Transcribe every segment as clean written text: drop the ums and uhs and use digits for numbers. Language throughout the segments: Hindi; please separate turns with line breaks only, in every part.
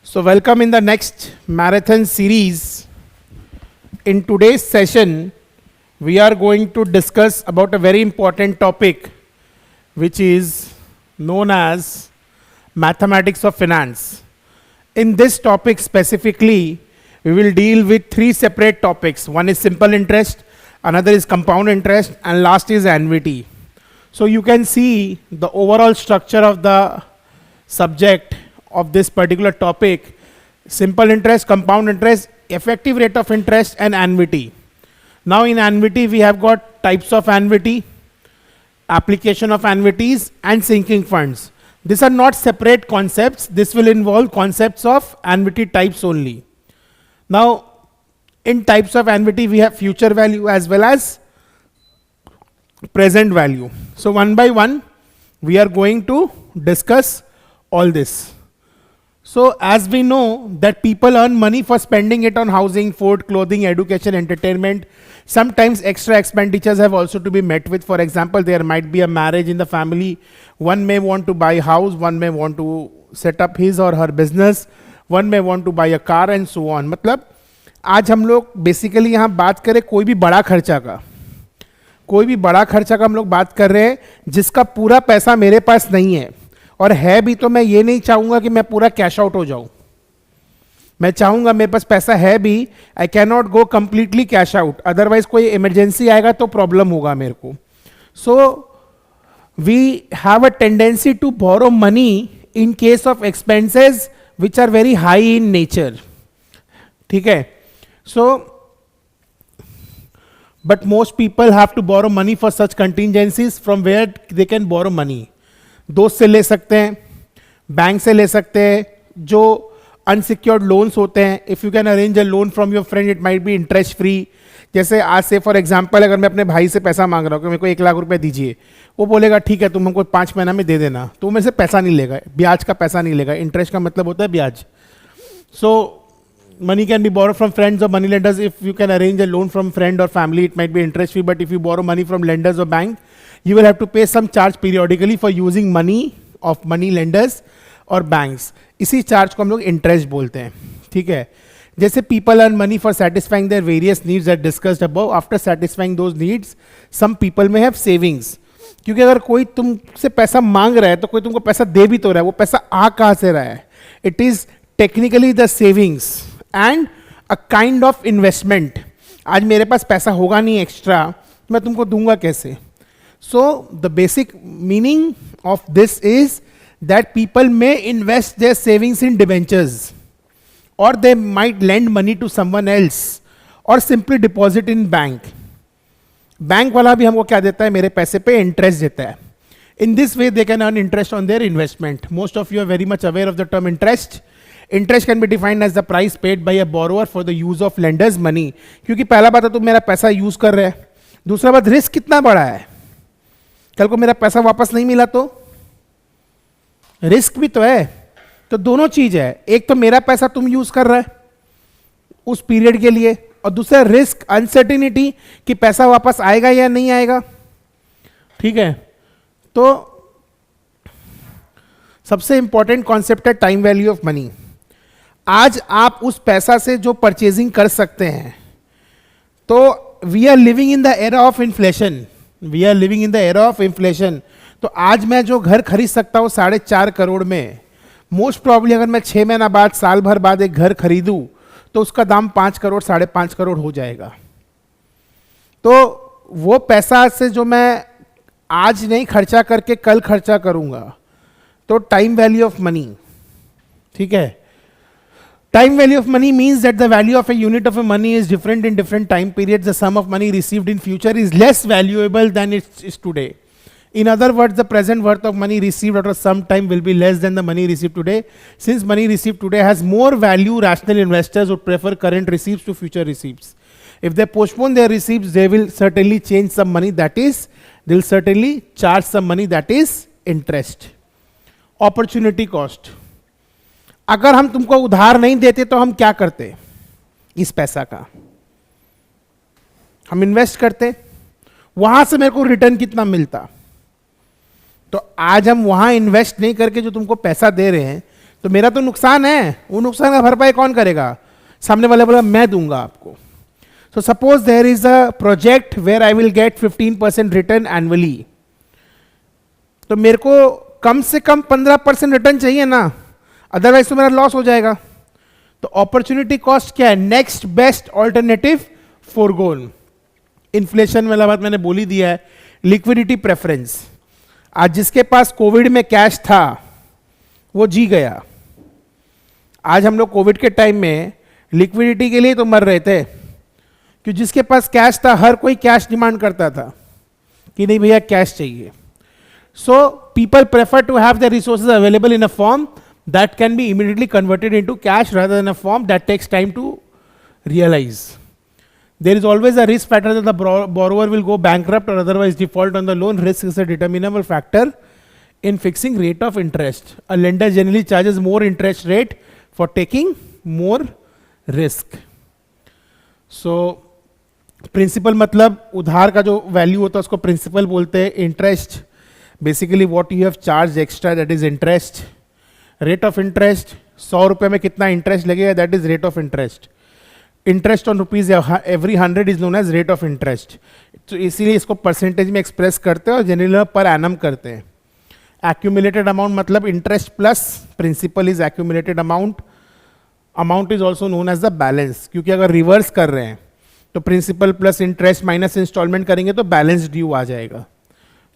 So, welcome in the next marathon series. In today's session, we are going to discuss about a very important topic, which is known as mathematics of finance. In this topic specifically, we will deal with three separate topics. One is simple interest, another is compound interest, and last is annuity. So you can see the overall structure of the subject of this particular topic: simple interest, compound interest, effective rate of interest, and annuity. Now in annuity, we have got types of annuity, application of annuities, and sinking funds. These are not separate concepts. This will involve concepts of annuity types only. Now, in types of annuity, we have future value as well as present value. So one by one, we are going to discuss all this. So as we know that people earn money for spending it on housing, food, clothing, education, entertainment. Sometimes extra expenditures have also to be met with. For example, there might be a marriage in the family. One may want to buy a house, one may want to set up his or her business, one may want to buy a car and so on. मतलब आज हम लोग बेसिकली यहाँ बात करें कोई भी बड़ा खर्चा का हम लोग बात कर रहे हैं जिसका पूरा पैसा मेरे पास नहीं है, और है भी तो मैं ये नहीं चाहूंगा कि मैं पूरा कैश आउट हो जाऊं. मैं चाहूंगा मेरे पास पैसा है भी, I can not go completely cash out, otherwise कोई इमरजेंसी आएगा तो प्रॉब्लम होगा मेरे को. So we have a tendency to borrow money in case of expenses which are very high in nature. ठीक है. सो but most people have to borrow money for such contingencies. From where they can borrow money? दोस्त से ले सकते हैं, बैंक से ले सकते हैं, जो अनसिक्योर्ड लोन्स होते हैं. If you can arrange a loan from your friend, it might be interest free. जैसे आज से फॉर एग्जांपल अगर मैं अपने भाई से पैसा मांग रहा हूँ कि मेरे को 1 लाख रुपए दीजिए, वो बोलेगा ठीक है तुम हमको 5 महीना में दे देना, तो मेरे से पैसा नहीं लेगा, ब्याज का पैसा नहीं लेगा. इंटरेस्ट का मतलब होता है ब्याज. सो money can be borrowed from friends or money lenders. If you can arrange a loan from friend or family, it might be interest free. But if you borrow money from lenders or bank, you will have to pay some charge periodically for using money of money lenders or banks. इसी चार्ज को हम लोग इंटरेस्ट बोलते हैं. ठीक है. जैसे people earn money for satisfying their various needs that discussed above. After satisfying those needs, some people may have savings. क्योंकि अगर कोई तुमसे पैसा मांग रहा है तो कोई तुमको पैसा दे भी तो रहा है, वो पैसा आ कहाँ से रहा है? It is technically the savings and a kind of investment. आज मेरे पास पैसा होगा नहीं एक्स्ट्रा, मैं तुमको दूंगा कैसे? So the basic meaning of this is that people may invest their savings in debentures, or they might lend money to someone else, or simply deposit in bank. Bank वाला भी हमको क्या देता है? मेरे पैसे पे इंटरेस्ट देता है. In this way they can earn interest on their investment. Most of you are very much aware of the term interest. Interest can be defined as the price paid by a borrower for the use of lender's money. क्योंकि पहला बात है तुम मेरा पैसा यूज कर रहे हैं, दूसरा बात रिस्क कितना बड़ा है. कल को मेरा पैसा वापस नहीं मिला तो रिस्क भी तो है. तो दोनों चीज है, एक तो मेरा पैसा तुम यूज कर रहे है उस पीरियड के लिए, और दूसरा रिस्क अनसर्टिनिटी कि पैसा वापस आएगा या नहीं आएगा. ठीक है. तो सबसे इंपॉर्टेंट कॉन्सेप्ट है टाइम वैल्यू ऑफ मनी. आज आप उस पैसा से जो परचेजिंग कर सकते हैं, तो we are living in the era of inflation. तो आज मैं जो घर खरीद सकता हूँ 4.5 करोड़ में, मोस्ट प्रॉब्ली अगर मैं 6 महीना बाद, साल भर बाद एक घर खरीदूं तो उसका दाम 5 करोड़ 5.5 करोड़ हो जाएगा. तो वो पैसा से जो मैं आज नहीं खर्चा करके कल खर्चा करूंगा, तो टाइम वैल्यू ऑफ मनी. ठीक है. Time value of money means that the value of a unit of a money is different in different time periods. The sum of money received in future is less valuable than it is today. In other words, the present worth of money received after some time will be less than the money received today. Since money received today has more value, rational investors would prefer current receipts to future receipts. If they postpone their receipts, they will certainly change some money, that is, they will certainly charge some money, that is interest. Opportunity cost. अगर हम तुमको उधार नहीं देते तो हम क्या करते? इस पैसा का हम इन्वेस्ट करते, वहां से मेरे को रिटर्न कितना मिलता. तो आज हम वहां इन्वेस्ट नहीं करके जो तुमको पैसा दे रहे हैं, तो मेरा तो नुकसान है, वो नुकसान का भरपाई कौन करेगा? सामने वाले बोला मैं दूंगा आपको. So suppose there is a project where I will get 15% return annually. तो मेरे को कम से कम 15% रिटर्न चाहिए ना, अदरवाइज तो मेरा लॉस हो जाएगा. तो अपॉर्चुनिटी कॉस्ट क्या है? Next best alternative forgone. Inflation वाला बात मैंने बोल ही दिया है. Liquidity preference. आज जिसके पास कोविड में कैश था वो जी गया. आज हम लोग कोविड के टाइम में लिक्विडिटी के लिए तो मर रहे थे, कि जिसके पास कैश था हर कोई कैश डिमांड करता था कि नहीं भैया कैश चाहिए. So people prefer to have the resources available in a form that can be immediately converted into cash rather than a form that takes time to realise. There is always a risk factor that the borrower will go bankrupt or otherwise default on the loan. Risk is a determinable factor in fixing rate of interest. A lender generally charges more interest rate for taking more risk. So principal मतलब उधार का जो वैल्यू होता है उसको प्रिंसिपल बोलते हैं. Interest basically what you have charge extra, that is interest. Rate of interest, 100 रुपये में कितना इंटरेस्ट लगेगा, that is rate of interest. Interest on rupees every 100 is known as rate of interest. तो इसीलिए इसको परसेंटेज में एक्सप्रेस करते हैं और जनरली पर एनम करते हैं. एक्यूमुलेटेड अमाउंट मतलब interest plus principal is accumulated amount. Amount is also known as the balance, क्योंकि अगर रिवर्स कर रहे हैं तो principal plus interest minus instalment करेंगे तो बैलेंस ड्यू आ जाएगा.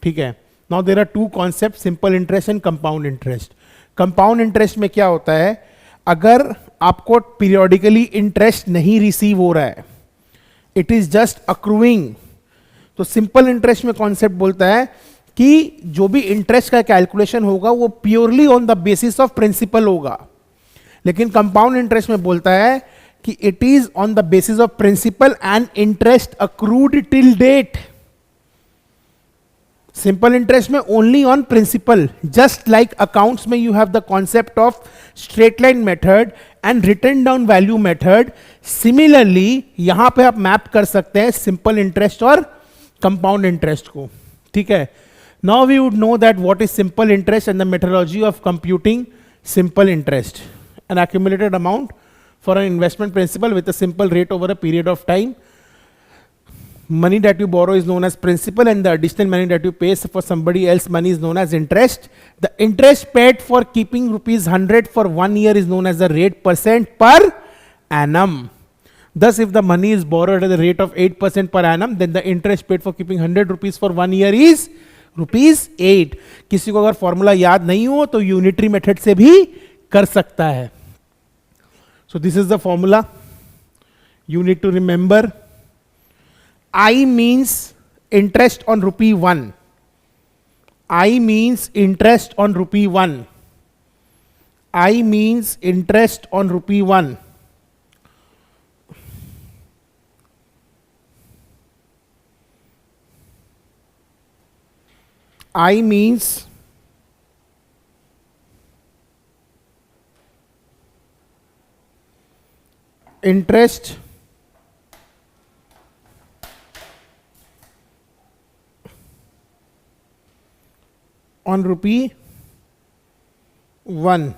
ठीक है. Now there are two concept, simple interest and compound interest. Compound interest में क्या होता है? अगर आपको पीरियोडिकली इंटरेस्ट नहीं रिसीव हो रहा है, इट इज जस्ट अक्रूइंग, तो सिंपल इंटरेस्ट में कॉन्सेप्ट बोलता है कि जो भी इंटरेस्ट का कैलकुलेशन होगा वो purely on the basis of principal होगा. लेकिन कंपाउंड इंटरेस्ट में बोलता है कि it is on the basis of principal and interest accrued till date. Simple interest में only on principal. Just like accounts में you have the concept of straight line method and written down value method, similarly यहां पे आप मैप कर सकते हैं सिंपल इंटरेस्ट और कंपाउंड इंटरेस्ट को. ठीक है. Now we would know that what is simple interest and the methodology of computing simple interest. An accumulated amount for an investment principal with a simple rate over a period of time. Money that you borrow is known as principal and the additional money that you pay for somebody else money is known as interest. The interest paid for keeping rupees 100 for 1 year is known as the rate % per annum. Thus, if the money is borrowed at the rate of 8% per annum, then the interest paid for keeping 100 rupees for 1 year is rupees 8. किसी को अगर फॉर्मूला याद नहीं हो तो यूनिटरी मेथड से भी कर सकता है. So this is the formula you need to remember. I means interest on rupee 1. I means interest on rupee 1. I means interest on rupee 1. I means interest on rupee 1.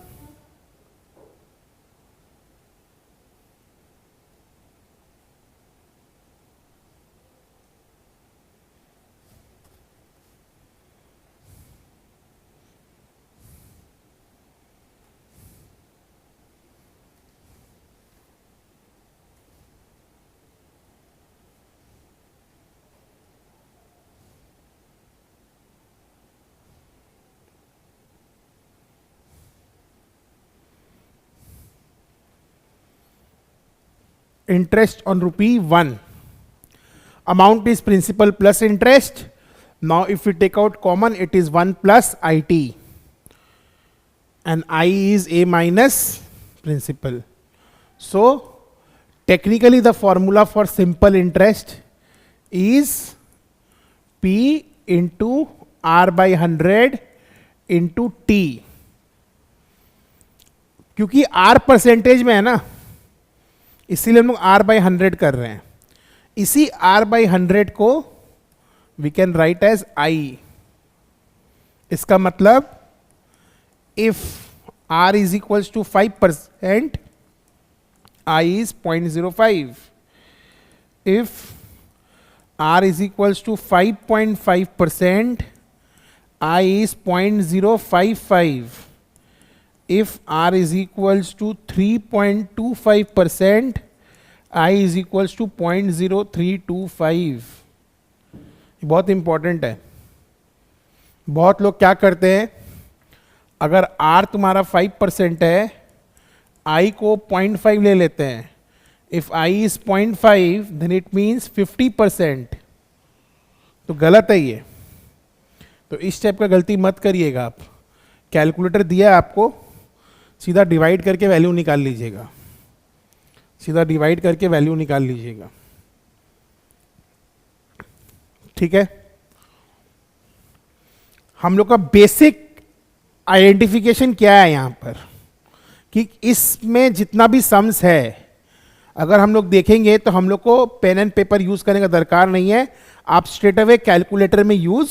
Interest on rupee 1. Amount is principal plus interest. Now if we take out common, it is 1 plus IT. And I is A minus principal. So technically the formula for simple interest is P into R by 100 into T. क्योंकि R परसेंटेज में है ना, इसीलिए हम लोग R by 100 कर रहे हैं. इसी R by 100 को we can write as I. इसका मतलब if R is equals to 5%, I is 0.05. If R is equals to 5.5%, I is 0.055. If R is equals to 3.25%, I is equals to 0.0325. बहुत इंपॉर्टेंट है. बहुत लोग क्या करते हैं, अगर R तुम्हारा 5% है, I को 0.5 ले लेते हैं. If I is 0.5, then it means 50%. तो गलत है ये. तो इस टाइप का गलती मत करिएगा आप. कैलकुलेटर दिया है आपको, सीधा डिवाइड करके वैल्यू निकाल लीजिएगा. सीधा डिवाइड करके वैल्यू निकाल लीजिएगा. ठीक है. हम लोग का बेसिक आइडेंटिफिकेशन क्या है यहां पर, कि इसमें जितना भी सम्स है, अगर हम लोग देखेंगे तो हम लोग को पेन एंड पेपर यूज करने का दरकार नहीं है. आप स्ट्रेट अवे कैलकुलेटर में यूज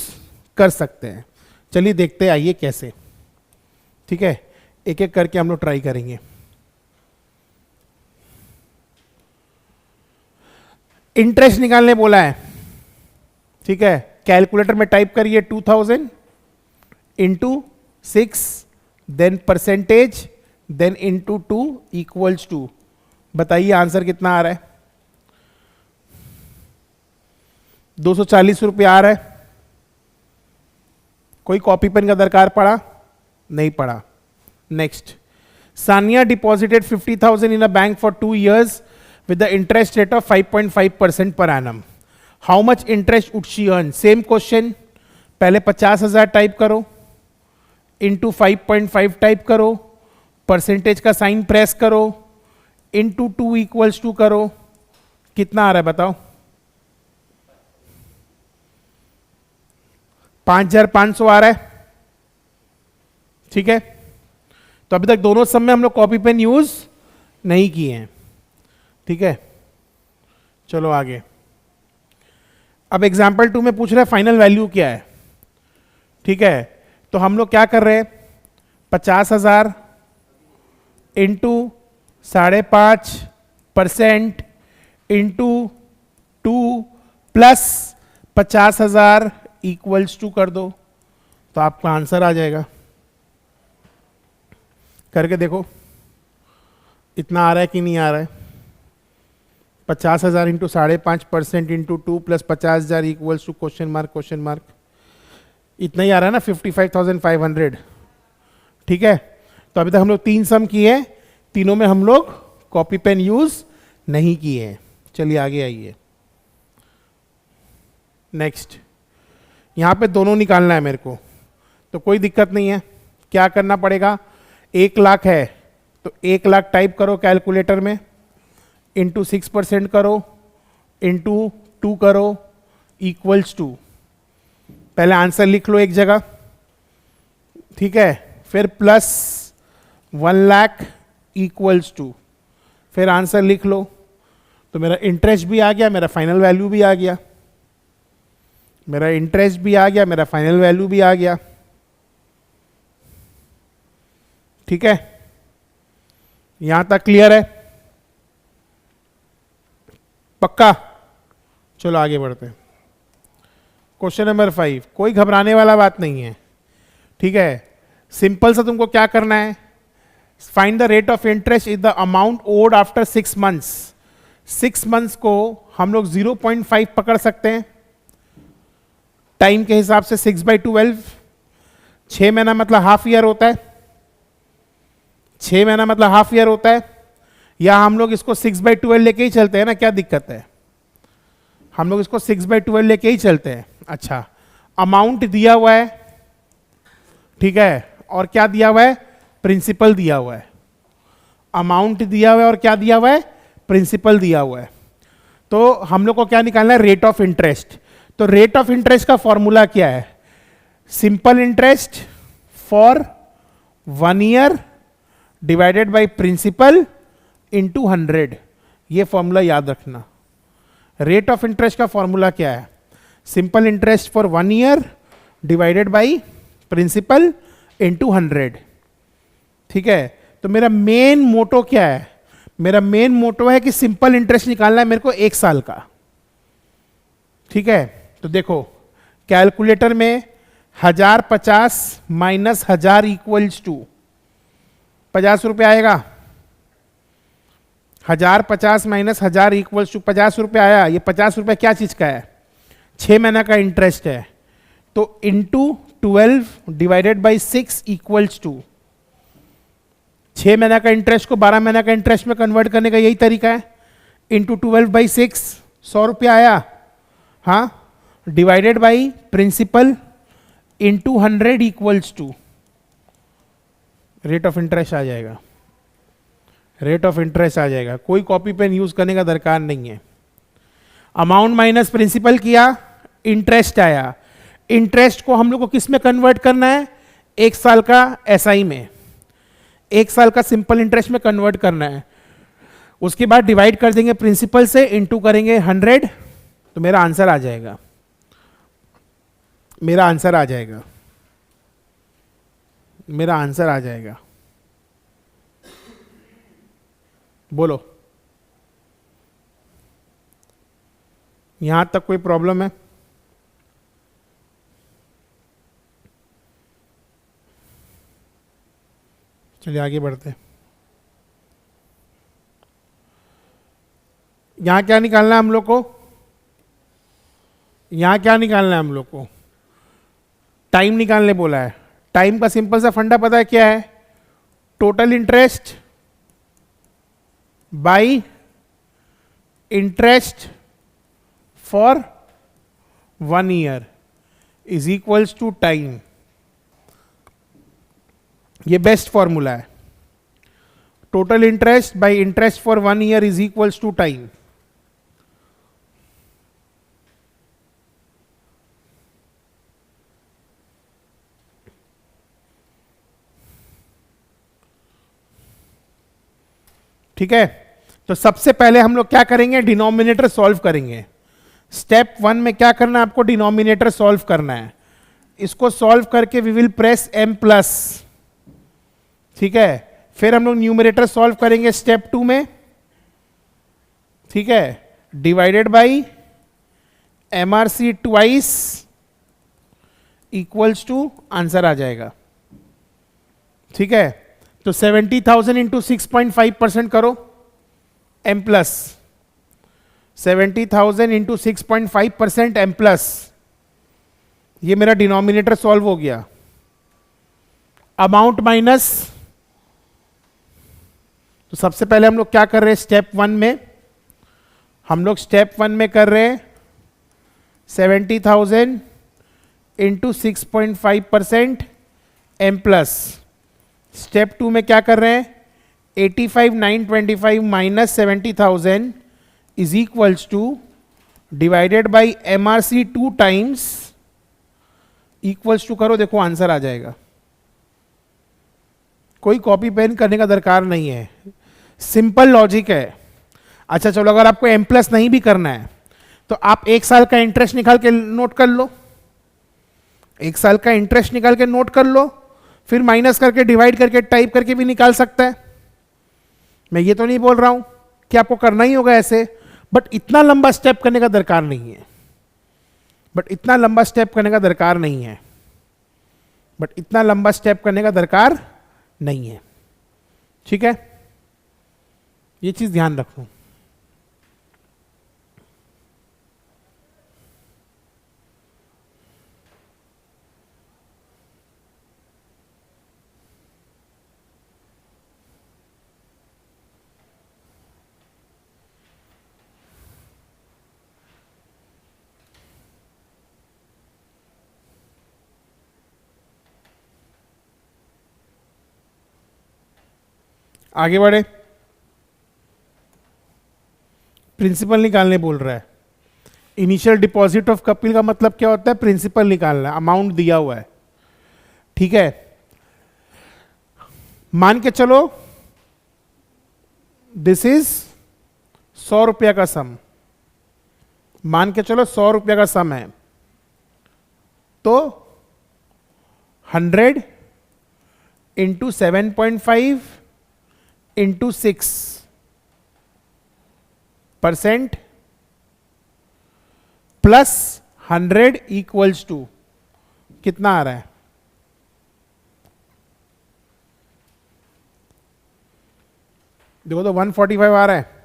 कर सकते हैं. चलिए देखते हैं, आइए कैसे. ठीक है, एक एक करके हम लोग ट्राई करेंगे. इंटरेस्ट निकालने बोला है. ठीक है, कैलकुलेटर में टाइप करिए 2000 into 6, then percentage, then into 2 equals to. बताइए आंसर कितना आ रहा है. 240 रुपया आ रहा है. कोई कॉपी पेन का दरकार पड़ा? नहीं पड़ा. Next. Sania deposited 50,000 in a bank for 2 years with the interest rate of 5.5% per annum. How much interest would she earn? Same question. पहले 50,000 टाइप करो, इंटू 5.5 टाइप करो, परसेंटेज का साइन प्रेस करो, इंटू 2 इक्वल्स टू करो. कितना आ रहा है बताओ? 5,500 आ रहा है. ठीक है, तो अभी तक दोनों सम में हम लोग कॉपी पेन यूज नहीं किए हैं. ठीक है, चलो आगे. अब एग्जाम्पल 2 में पूछ रहा है फाइनल वैल्यू क्या है. ठीक है, तो हम लोग क्या कर रहे हैं, 50,000 into 5.5% into 2 plus 50,000 equals to कर दो, तो आपका आंसर आ जाएगा. करके देखो इतना आ रहा है कि नहीं आ रहा है. 50,000 into 5.5% into 2 plus 50,000 equals to question mark. इतना ही आ रहा है ना, 55,500. ठीक है, तो अभी तक हम लोग 3 सम किए हैं, तीनों में हम लोग कॉपी पेन यूज नहीं किए हैं. चलिए आगे आइए. नेक्स्ट. यहां पे दोनों निकालना है मेरे को, तो कोई दिक्कत नहीं है. क्या करना पड़ेगा, 1 लाख है तो 1 लाख टाइप करो कैलकुलेटर में, इंटू 6% करो, इंटू 2 करो, इक्वल्स टू. पहले आंसर लिख लो एक जगह. ठीक है, फिर प्लस 1 लाख इक्वल्स टू, फिर आंसर लिख लो. तो मेरा इंटरेस्ट भी आ गया, मेरा फाइनल वैल्यू भी आ गया. मेरा इंटरेस्ट भी आ गया, मेरा फाइनल वैल्यू भी आ गया. ठीक है, यहां तक क्लियर है? पक्का? चलो आगे बढ़ते हैं. Question number 5. कोई घबराने वाला बात नहीं है. ठीक है, सिंपल सा तुमको क्या करना है, find the rate of interest is the amount owed after 6 months. 6 months को हम लोग 0.5 पकड़ सकते हैं टाइम के हिसाब से. 6/12, 6 महीना मतलब हाफ ईयर होता है. 6 महीना मतलब हाफ ईयर होता है. या हम लोग इसको 6/12 लेके ही चलते हैं ना, क्या दिक्कत है, हम लोग इसको 6/12 लेके ही चलते हैं. अच्छा, अमाउंट दिया हुआ है. ठीक है, और क्या दिया हुआ है, प्रिंसिपल दिया हुआ है. अमाउंट दिया हुआ है और क्या दिया हुआ है, प्रिंसिपल दिया हुआ है. तो हम लोग को क्या निकालना है, रेट ऑफ इंटरेस्ट. तो रेट ऑफ इंटरेस्ट का फॉर्मूला क्या है, simple interest for 1 year divided by principal into 100. ये फॉर्मूला याद रखना. रेट ऑफ इंटरेस्ट का फॉर्मूला क्या है, simple interest for 1 year divided by principal into 100. ठीक है, तो मेरा मेन मोटो क्या है? मेरा मेन मोटो है कि सिंपल इंटरेस्ट निकालना है मेरे को 1 साल का। ठीक है, तो देखो कैलकुलेटर में 1050 माइनस 1000 इक्वल्स टू 50 रुपये आएगा। 1050 माइनस 1000 इक्वल्स टू 50 रुपये आया। ये 50 रुपये क्या चीज का है? 6 महीना का इंटरेस्ट है। तो into 12 divided by 6 equals to 6 महीना का इंटरेस्ट को 12 महीना का इंटरेस्ट में कन्वर्ट करने का यही तरीका है। इंटू 12 बाई 6 100 रुपया आया। हाँ, divided by principal into 100 equals to rate of interest आ जाएगा। रेट ऑफ इंटरेस्ट आ जाएगा। कोई कॉपी पेन यूज करने का दरकार नहीं है। अमाउंट माइनस प्रिंसिपल किया, इंटरेस्ट आया। इंटरेस्ट को हम लोग को किस में कन्वर्ट करना है? 1 साल का एसआई में, 1 साल का सिंपल इंटरेस्ट में कन्वर्ट करना है। उसके बाद डिवाइड कर देंगे प्रिंसिपल से, इंटू करेंगे 100, तो मेरा आंसर आ जाएगा। मेरा आंसर आ जाएगा। मेरा आंसर आ जाएगा। बोलो, यहां तक कोई प्रॉब्लम है? चलिए आगे बढ़ते हैं। यहां क्या निकालना है हम लोग को? यहां क्या निकालना है हम लोग को? टाइम निकालने बोला है। टाइम का सिंपल सा फंडा पता है क्या है? Total interest by interest for 1 year is equals to time. ये बेस्ट फॉर्मूला है। Total interest by interest for 1 year is equals to time. ठीक है, तो सबसे पहले हम लोग क्या करेंगे? डिनोमिनेटर सॉल्व करेंगे। स्टेप 1 में क्या करना है आपको? डिनोमिनेटर सॉल्व करना है। इसको सॉल्व करके we will press m plus. ठीक है, फिर हम लोग न्यूमरेटर सॉल्व करेंगे स्टेप 2 में। ठीक है, divided by MRC twice equals to answer आ जाएगा। ठीक है, तो 70,000 इंटू 6.5% करो, m plus 70,000 into 6.5% m plus. ये मेरा डिनोमिनेटर सॉल्व हो गया। अमाउंट माइनस, तो सबसे पहले हम लोग क्या कर रहे हैं? स्टेप 1 में हम लोग स्टेप 1 में कर रहे हैं 70,000 इंटू 6.5% m प्लस। स्टेप 2 में क्या कर रहे हैं? 85,925 minus 70,000 is equals to divided by MRC 2 times equals to करो, देखो आंसर आ जाएगा। कोई कॉपी पेन करने का दरकार नहीं है, सिंपल लॉजिक है। अच्छा चलो, अगर आपको M प्लस नहीं भी करना है तो आप 1 साल का इंटरेस्ट निकाल के नोट कर लो। 1 साल का इंटरेस्ट निकाल के नोट कर लो, फिर माइनस करके डिवाइड करके टाइप करके भी निकाल सकता है। मैं ये तो नहीं बोल रहा हूं कि आपको करना ही होगा ऐसे, बट इतना लंबा स्टेप करने का दरकार नहीं है। बट इतना लंबा स्टेप करने का दरकार नहीं है। बट इतना लंबा स्टेप करने का दरकार नहीं है। ठीक है, ये चीज ध्यान रखो। आगे बढ़े। प्रिंसिपल निकालने बोल रहा है। इनिशियल डिपॉजिट ऑफ कपिल का मतलब क्या होता है? प्रिंसिपल निकालना, अमाउंट दिया हुआ है। ठीक है, मान के चलो दिस इज 100 रुपया का सम। मान के चलो 100 रुपया का सम है, तो 100 into 7.5 into 6% plus 100 equals to कितना आ रहा है? देखो तो 145 आ रहा है।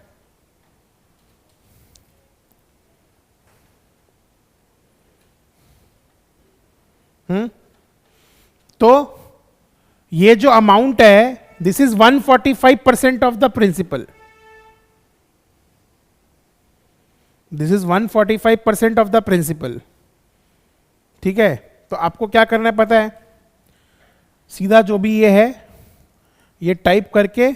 तो ये जो अमाउंट है this is 145% of the principal. This is 145% of the principal. ठीक है, तो आपको क्या करना है पता है? सीधा जो भी ये है ये टाइप करके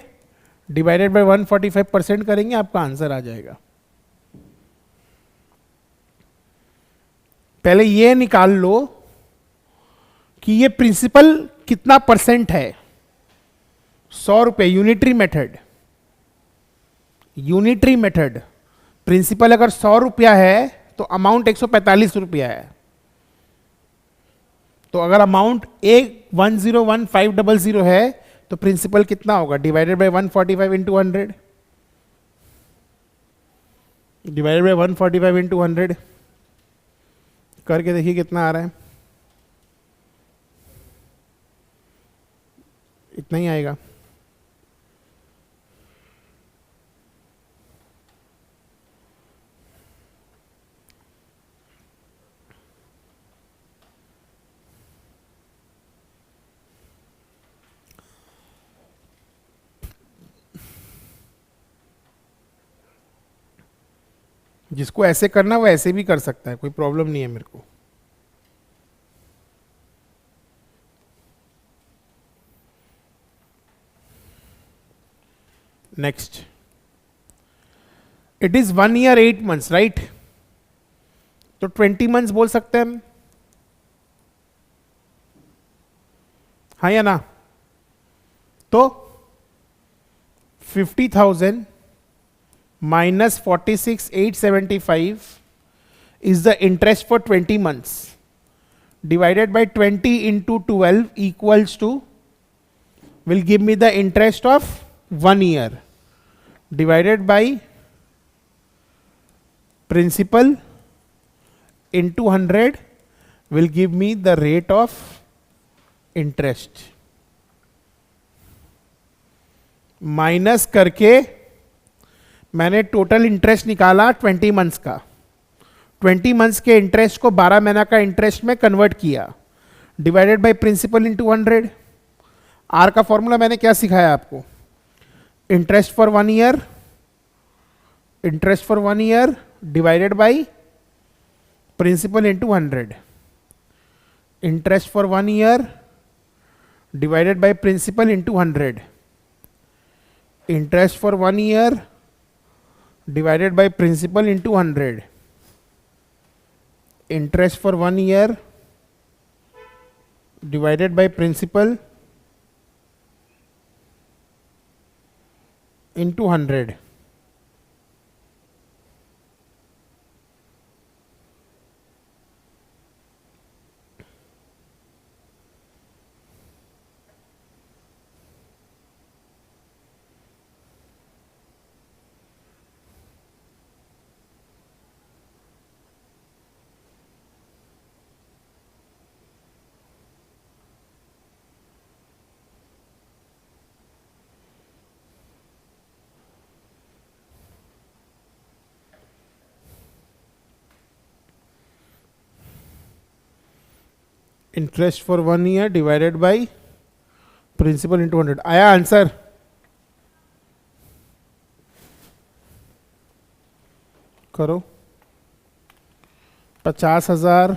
डिवाइडेड बाय 145% करेंगे, आपका आंसर आ जाएगा। पहले ये निकाल लो कि ये प्रिंसिपल कितना परसेंट है। 100 रुपए unitary method. Unitary method principal अगर 100 रुपया है तो अमाउंट 145 रुपया है। तो अगर अमाउंट 1011500 है तो प्रिंसिपल कितना होगा? Divided by 145 into 100। Divided by 145 into 100 करके देखिए कितना आ रहा है। इतना ही आएगा। जिसको ऐसे करना वो ऐसे भी कर सकता है, कोई प्रॉब्लम नहीं है मेरे को। Next, it is 1 year 8 months right? तो 20 मंथ्स बोल सकते हैं हम, हाँ या ना? तो 50,000 minus 46,875 is the interest for 20 months divided by 20 into 12 equals to, will give me the interest of 1 year divided by principal into 100 will give me the rate of interest। Minus करके मैंने टोटल इंटरेस्ट निकाला 20 मंथ्स का। 20 मंथ्स के इंटरेस्ट को 12 महीना का इंटरेस्ट में कन्वर्ट किया, divided by principal into 100। R का फॉर्मूला मैंने क्या सिखाया आपको? Interest for 1 year, interest for 1 year divided by principal into 100। Interest for 1 year divided by principal into 100। Interest for 1 year divided by principal into 100। interest for 1 year divided by principal into 100। Interest for 1 year divided by principal into 100। आया आंसर? करो। 50,000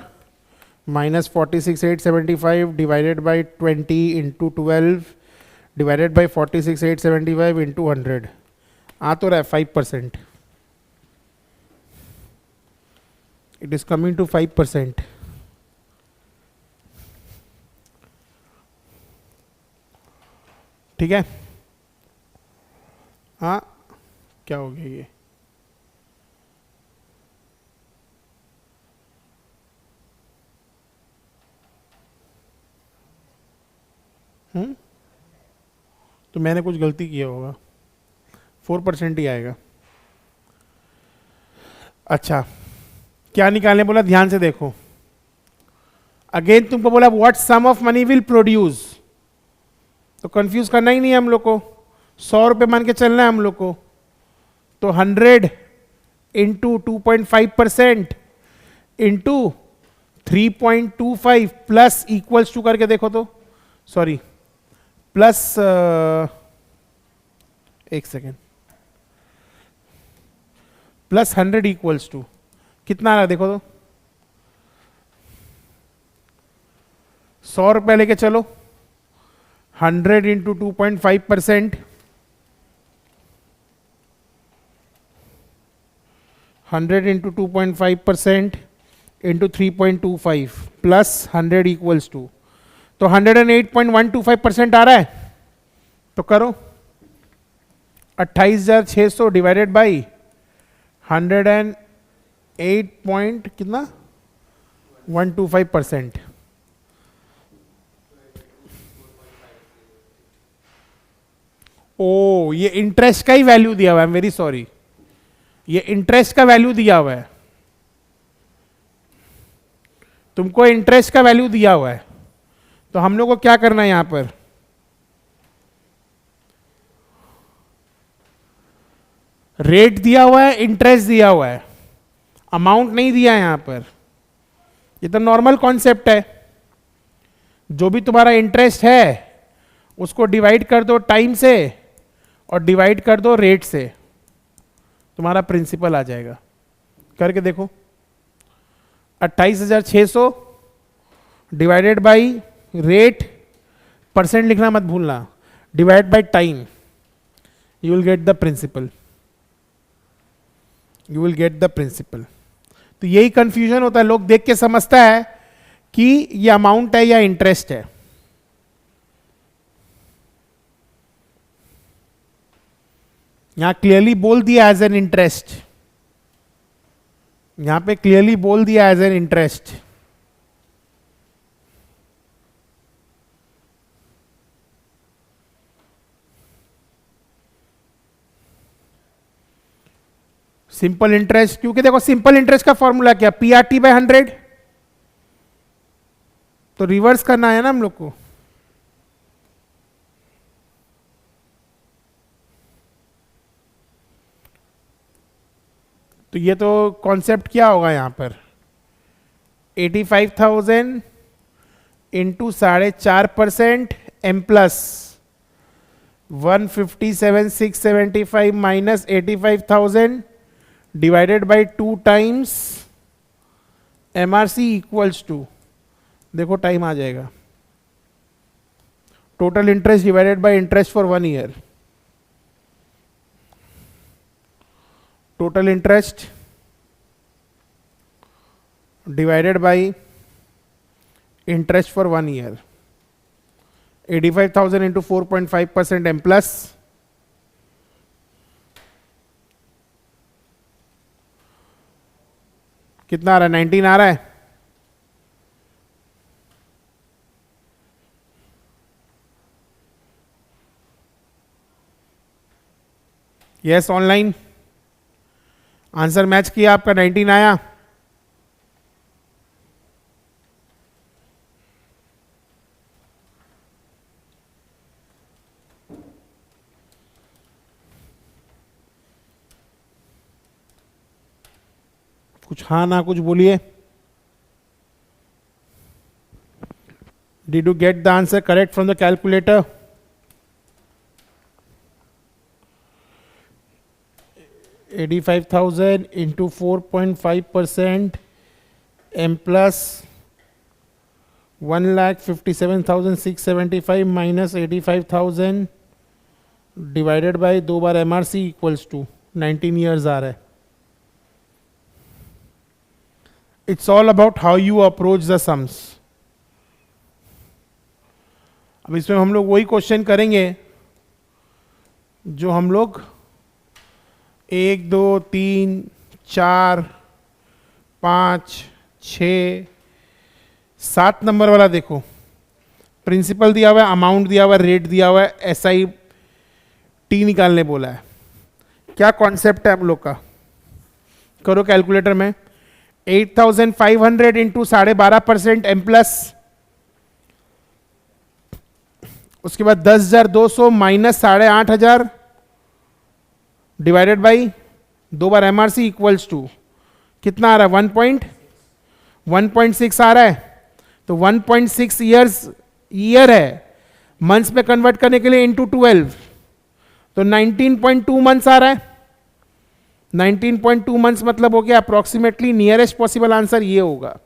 minus 46,875 divided by 20 into 12 divided by 46,875 into 100। आ तो रहा है 5%। It is coming to 5%। ठीक है? हाँ, क्या हो गया ये? तो मैंने कुछ गलती किया होगा, 4% ही आएगा। अच्छा, क्या निकालने बोला, ध्यान से देखो। अगेन तुमको बोला what sum of money will produce, तो कंफ्यूज करना ही नहीं है हम लोग को, 100 रुपये मान के चलना है हम लोग को। तो 100 into 2.5% into 3.25 plus equals to करके देखो तो, सॉरी प्लस, एक सेकेंड, प्लस 100 इक्वल्स टू कितना आ रहा है देखो तो, 100 रुपये लेके चलो, 100 into 2.5%, 100 into 2.5% into 3.25 plus 100 equals to, तो 108.125% आ रहा है। तो करो 28,600 डिवाइडेड बाई 108 पॉइंट कितना 125%। ओ, ये इंटरेस्ट का ही वैल्यू दिया हुआ है, आई एम वेरी सॉरी, ये इंटरेस्ट का वैल्यू दिया हुआ है, तुमको इंटरेस्ट का वैल्यू दिया हुआ है। तो हम लोग को क्या करना है यहां पर, रेट दिया हुआ है, इंटरेस्ट दिया हुआ है, अमाउंट नहीं दिया है यहां पर। ये तो नॉर्मल कॉन्सेप्ट है, जो भी तुम्हारा इंटरेस्ट है उसको डिवाइड कर दो टाइम से और डिवाइड कर दो रेट से, तुम्हारा प्रिंसिपल आ जाएगा। करके देखो, 28,600 डिवाइडेड बाई रेट, परसेंट लिखना मत भूलना, divide by time, you will get the principal, you will get the principal. तो यही कंफ्यूजन होता है, लोग देख के समझता है कि ये अमाउंट है या इंटरेस्ट है। यहां क्लियरली बोल दिया एज एन इंटरेस्ट, यहां पे क्लियरली बोल दिया as an interest. Simple interest, क्योंकि देखो सिंपल इंटरेस्ट का फॉर्मूला क्या, पीआरटी बाय 100, तो रिवर्स करना है ना हम लोग को। तो ये तो कॉन्सेप्ट क्या होगा यहां पर, 85,000 into 4.5% M plus 157,675 minus 85,000 divided by 2 times MRC equals to, देखो टाइम आ जाएगा, total interest divided by interest for 1 year, total interest divided by interest for 1 year, 85,000 into 4.5% M plus कितना आ रहा है, 19 आ रहा है। यस, ऑनलाइन आंसर मैच किया आपका, 19 आया। कुछ हाँ ना कुछ बोलिए। Did you get the answer correct from the calculator? $85,000 into 4.5% M plus 1,57,675 minus 85,000 divided by 2 बार MRC इक्वल्स टू 19 ईयर्स आ रहा है। It's all about how you approach the sums. अब इसमें हम लोग वही क्वेश्चन करेंगे जो हम लोग 1, 2, 3, 4, 5, 6, 7 नंबर वाला देखो, प्रिंसिपल दिया हुआ है, अमाउंट दिया हुआ है, रेट दिया हुआ है, SI टी निकालने बोला है। क्या कॉन्सेप्ट है हम लोग का, करो कैलकुलेटर में। 8500 इंटू 12.5% एम प्लस, उसके बाद 10,200 माइनस 8,500 डिवाइडेड बाई 2 बार एमआरसी इक्वल्स टू कितना आ रहा है, 1.6 आ रहा है। तो 1.6 ईयर है, मंथ्स में कन्वर्ट करने के लिए इंटू 12, तो 19.2 मंथ्स आ रहा है। 19.2 मंथ्स मतलब हो गया अप्रोक्सीमेटली, नियरेस्ट पॉसिबल आंसर ये होगा।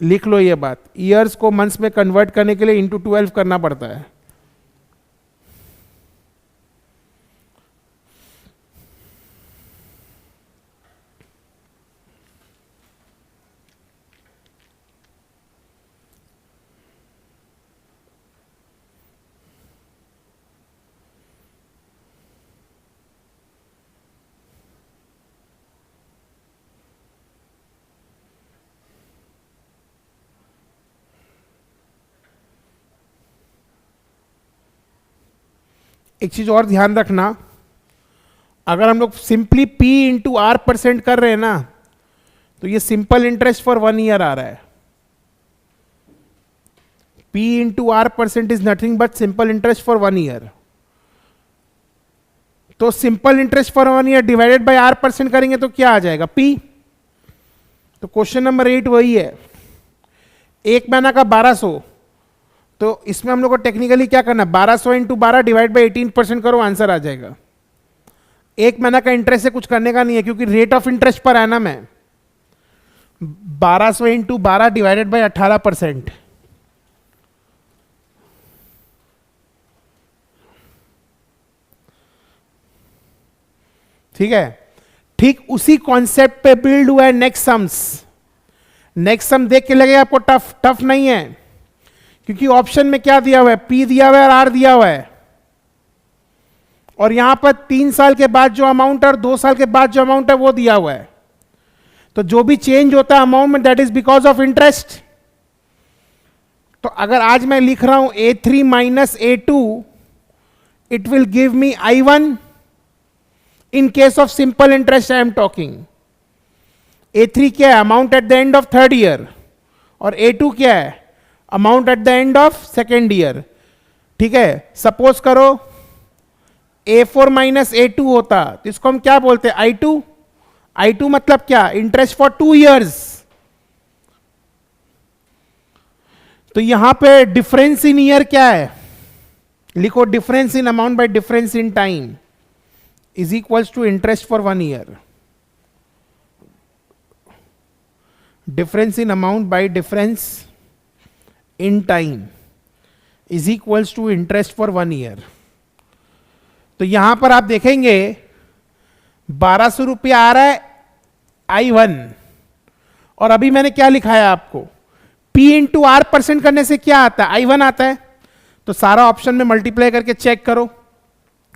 लिख लो ये बात, ईयर्स को मंथ्स में कन्वर्ट करने के लिए इंटू 12 करना पड़ता है। एक चीज और ध्यान रखना, अगर हम लोग simply P into R percent कर रहे हैं ना, तो ये सिंपल इंटरेस्ट फॉर 1 ईयर आ रहा है। P into R percent is nothing but simple interest for 1 year. तो simple interest for 1 year divided by R percent करेंगे तो क्या आ जाएगा, P। तो क्वेश्चन नंबर 8 वही है, एक महीना का 1200, तो इसमें हम लोग को टेक्निकली क्या करना, 1200 इंटू 12 डिवाइड बाई 18% करो, आंसर आ जाएगा। एक महीना का इंटरेस्ट से कुछ करने का नहीं है, क्योंकि rate of interest per annum है। 1200 इंटू 12 डिवाइडेड बाई 18%, ठीक है। ठीक उसी कॉन्सेप्ट पे बिल्ड हुआ है नेक्स्ट सम्स। नेक्स्ट सम देख के लगेगा आपको टफ, टफ नहीं है, क्योंकि ऑप्शन में क्या दिया हुआ है, P दिया हुआ है और R दिया हुआ है, और यहां पर 3 साल के बाद जो अमाउंट और 2 साल के बाद जो अमाउंट है वो दिया हुआ है। तो जो भी चेंज होता है अमाउंट में, that is because of interest. तो अगर आज मैं लिख रहा हूं A3 minus A2, it will give me I1 in case of simple interest I am talking. A3 क्या है, amount at the end of 3rd year, और A2 क्या है, amount at the end of 2nd year. ठीक है, सपोज करो A4 माइनस A2 होता, तो इसको हम क्या बोलते हैं, I2। I2 मतलब क्या, इंटरेस्ट फॉर 2 ईयर्स। तो यहां पे डिफरेंस इन ईयर क्या है, लिखो difference in amount by difference in time is equals to interest for 1 year. Difference in amount by difference in time is equals to interest for 1 year. तो यहां पर आप देखेंगे 1200 रुपया आ रहा है I1, और अभी मैंने क्या लिखा है आपको, P इंटू आर परसेंट करने से क्या आता है, I1 आता है। तो सारा ऑप्शन में मल्टीप्लाई करके चेक करो,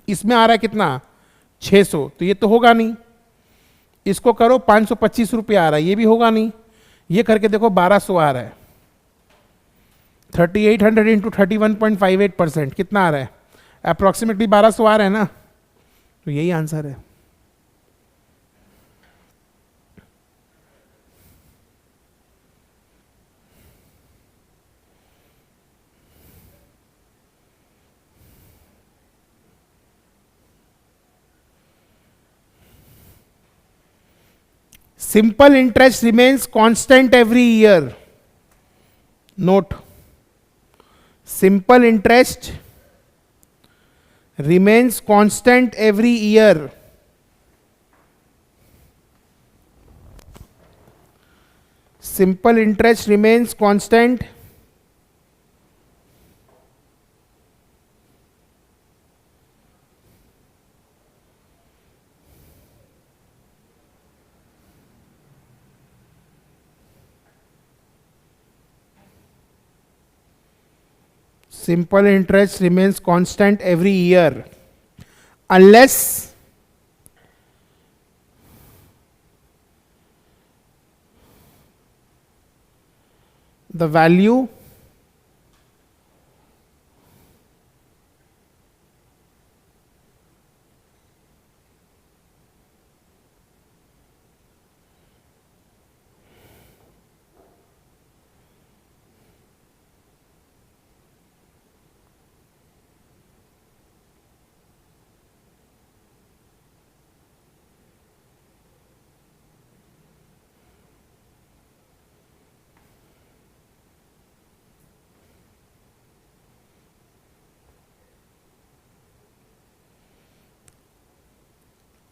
इसमें आ रहा है कितना, 600, तो ये तो होगा नहीं। इसको करो 525 रुपया आ रहा है, ये भी होगा नहीं। ये करके देखो 1200 आ रहा है, 3800 इंटू 31.58% कितना आ रहा है, अप्रोक्सीमेटली 1200 आ रहा है ना, तो यही आंसर है। Simple interest remains constant every year. Note, simple interest remains constant every year. Simple interest remains constant simple interest remains constant every year unless the value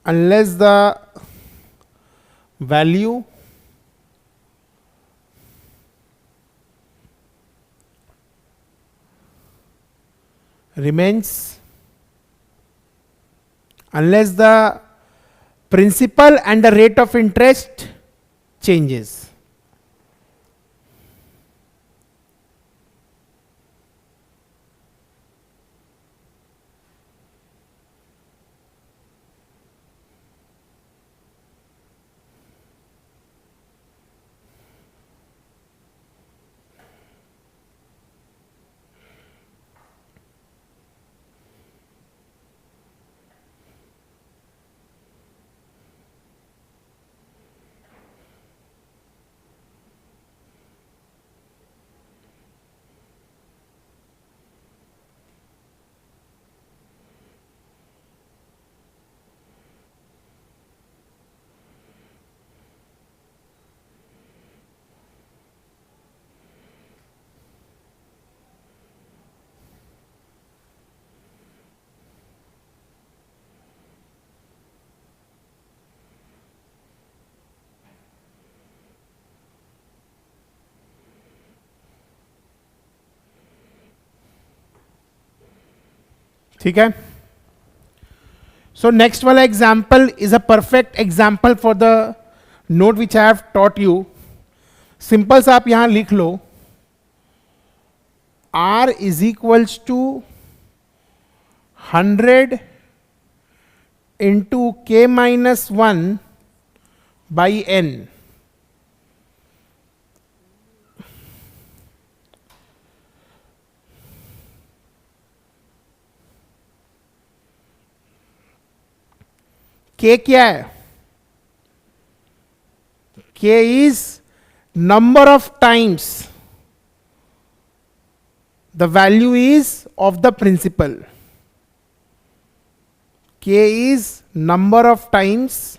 unless the value remains, unless the principal and the rate of interest changes. ठीक है. सो नेक्स्ट वाला example is a perfect example for the note which I have taught you. Simple सा आप यहां लिख लो, R is equals to 100 into K minus 1 by N. K क्या है? K is number of times the value is of the principal. K is number of times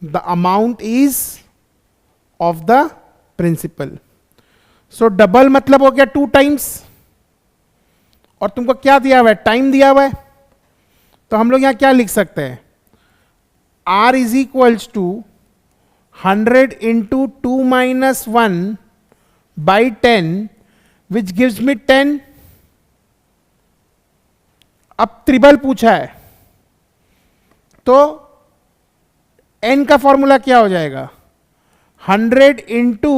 the amount is of the principal. So double मतलब हो गया 2 times, और तुमको क्या दिया हुआ है? टाइम दिया हुआ है. तो हम लोग यहां क्या लिख सकते हैं? R is equals to 100 into 2 minus 1 by 10, which gives me 10. अब ट्रिपल पूछा है तो n का फॉर्मूला क्या हो जाएगा? 100 into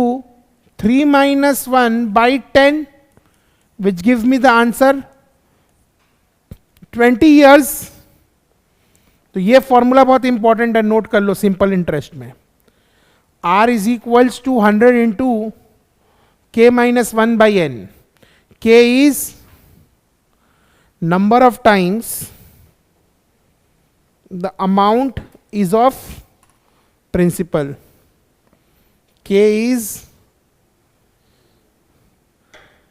3 minus 1 by 10, which gives me the answer 20 years. तो ये फॉर्मूला बहुत इंपॉर्टेंट है, नोट कर लो सिंपल इंटरेस्ट में. R is equals to 100 into K minus 1 by N. K is number of times the amount is of principal. K is